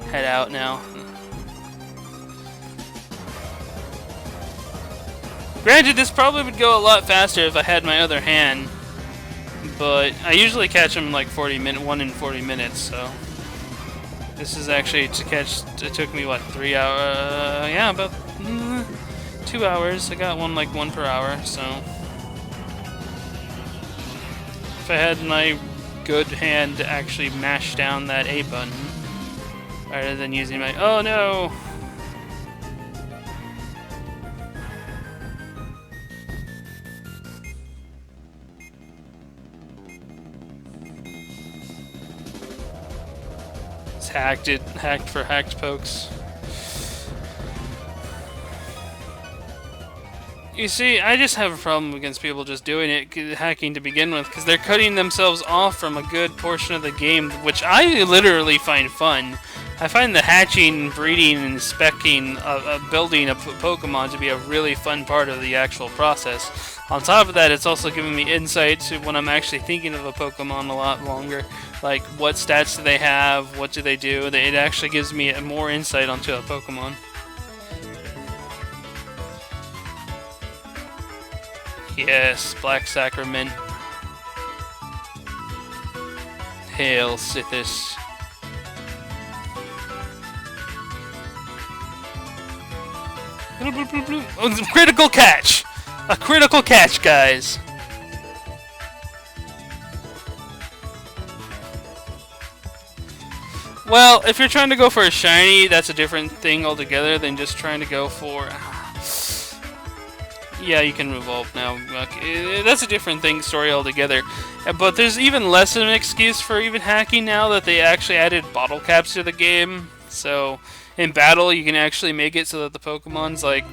head out now. Granted, this probably would go a lot faster if I had my other hand, but I usually catch them like 1 in 40 minutes, so this is actually to catch. It took me what, 3 hours? Yeah, about 2 hours. I got one per hour, so if I had my good hand to actually mash down that A button rather than using my oh no. Hacked for hacked pokes. You see, I just have a problem against people just doing it, hacking to begin with, because they're cutting themselves off from a good portion of the game, which I literally find fun. I find the hatching, breeding, and specking, building a Pokemon to be a really fun part of the actual process. On top of that, it's also giving me insight to when I'm actually thinking of a Pokemon a lot longer. Like, what stats do they have? What do they do? It actually gives me more insight onto a Pokemon. Yes, Black Sacrament. Hail Sithis. Oh, critical catch! A critical catch, guys! Well, if you're trying to go for a shiny, that's a different thing altogether than just trying to go for... Yeah, you can revolve now. Okay, that's a different story altogether. But there's even less of an excuse for even hacking now that they actually added bottle caps to the game. So, in battle, you can actually make it so that the Pokemon's, like,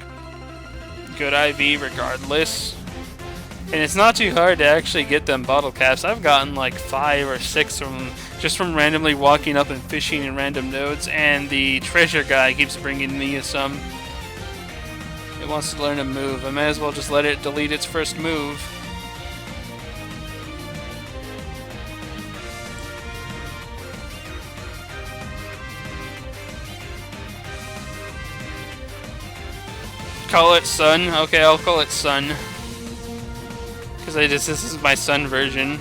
good IV regardless. And it's not too hard to actually get them bottle caps. I've gotten like 5 or 6 of them just from randomly walking up and fishing in random nodes, and the treasure guy keeps bringing me some. It wants to learn a move. I might as well just let it delete its first move. call it Sun. Okay, I'll call it Sun. Because this is my Sun version.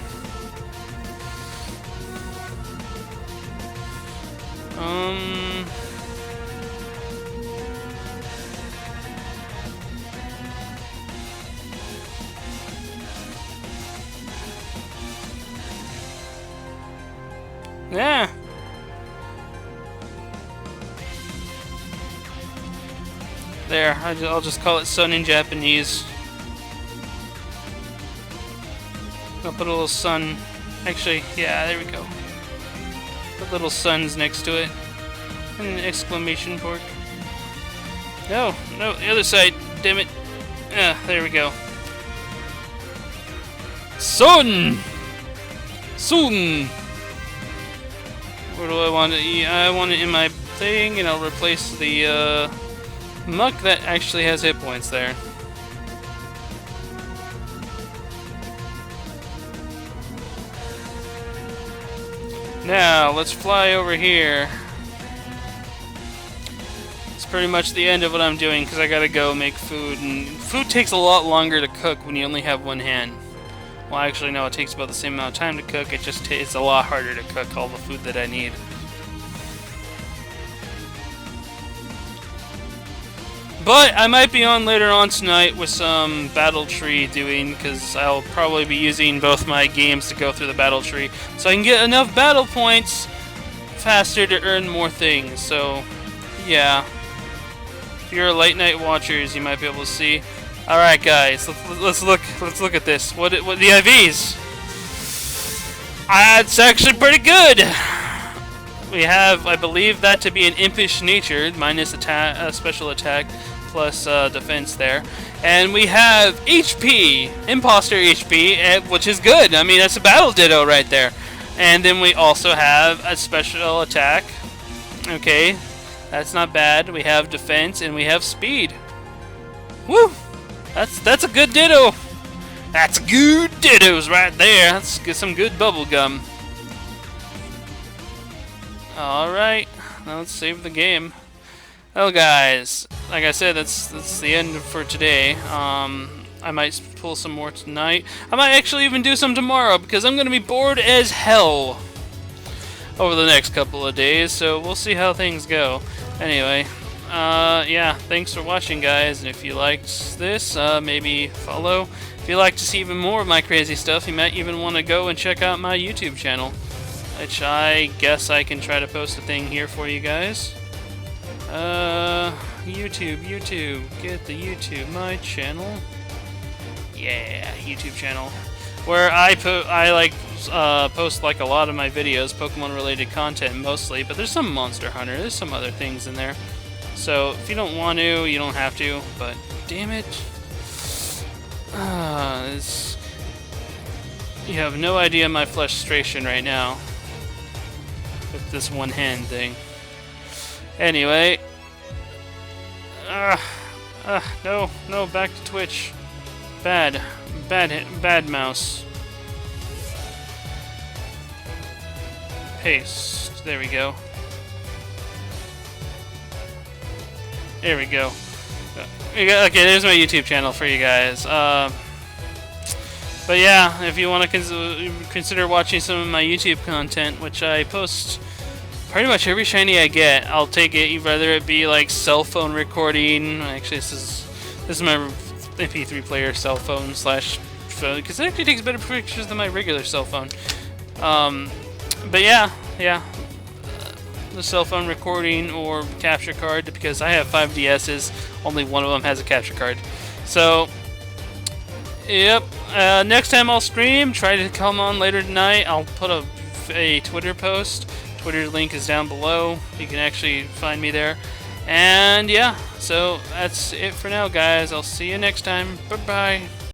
Yeah. There, I'll just call it Sun in Japanese. I'll put a little sun. Actually, yeah, there we go. Put little suns next to it. And an exclamation mark. No, the other side. Damn it. Ah, there we go. Sun! Sun! Where do I want it? I want it in my thing, and I'll replace the muck that actually has hit points there. Now, let's fly over here. It's pretty much the end of what I'm doing, because I gotta go make food, and food takes a lot longer to cook when you only have one hand. Well, actually, no, it takes about the same amount of time to cook, it's a lot harder to cook all the food that I need. But I might be on later on tonight with some battle tree doing, because I'll probably be using both my games to go through the battle tree, so I can get enough battle points faster to earn more things. So, yeah. If you're late night watchers, you might be able to see. All right, guys, let's look at this. What the IVs? It's actually pretty good. We have, I believe, that to be an impish nature minus attack, special attack, plus defense there, and we have HP, imposter HP, which is good. I mean, that's a battle ditto right there. And then we also have a special attack. Okay, that's not bad. We have defense and we have speed. Woo! That's a good ditto. That's good dittos right there. That's some good bubble gum. All right, now let's save the game. Well, guys, like I said, that's the end for today. I might pull some more tonight. I might actually even do some tomorrow, because I'm going to be bored as hell over the next couple of days, so we'll see how things go. Anyway, yeah, thanks for watching, guys, and if you liked this, maybe follow. If you'd like to see even more of my crazy stuff, you might even want to go and check out my YouTube channel, which I guess I can try to post a thing here for you guys. YouTube, get the YouTube, my channel. Yeah, YouTube channel, where I post like a lot of my videos, Pokemon related content mostly, but there's some Monster Hunter, there's some other things in there. So if you don't want to, you don't have to, but damn it. You have no idea my frustration right now with this one hand thing. Anyway, no, back to Twitch. Bad mouse. Paste. There we go. There we go. Okay, there's my YouTube channel for you guys. But yeah, if you want to consider watching some of my YouTube content, which I post pretty much every shiny I get, I'll take it, whether it be like cell phone recording. Actually, this is my MP3 player cell phone slash phone, because it actually takes better pictures than my regular cell phone. But yeah, the cell phone recording or capture card, because I have 5 DS's, only one of them has a capture card. So, yep. Next time I'll stream, try to come on later tonight. I'll put a Twitter post. Twitter's link is down below. You can actually find me there. And yeah, so that's it for now, guys. I'll see you next time. Bye-bye.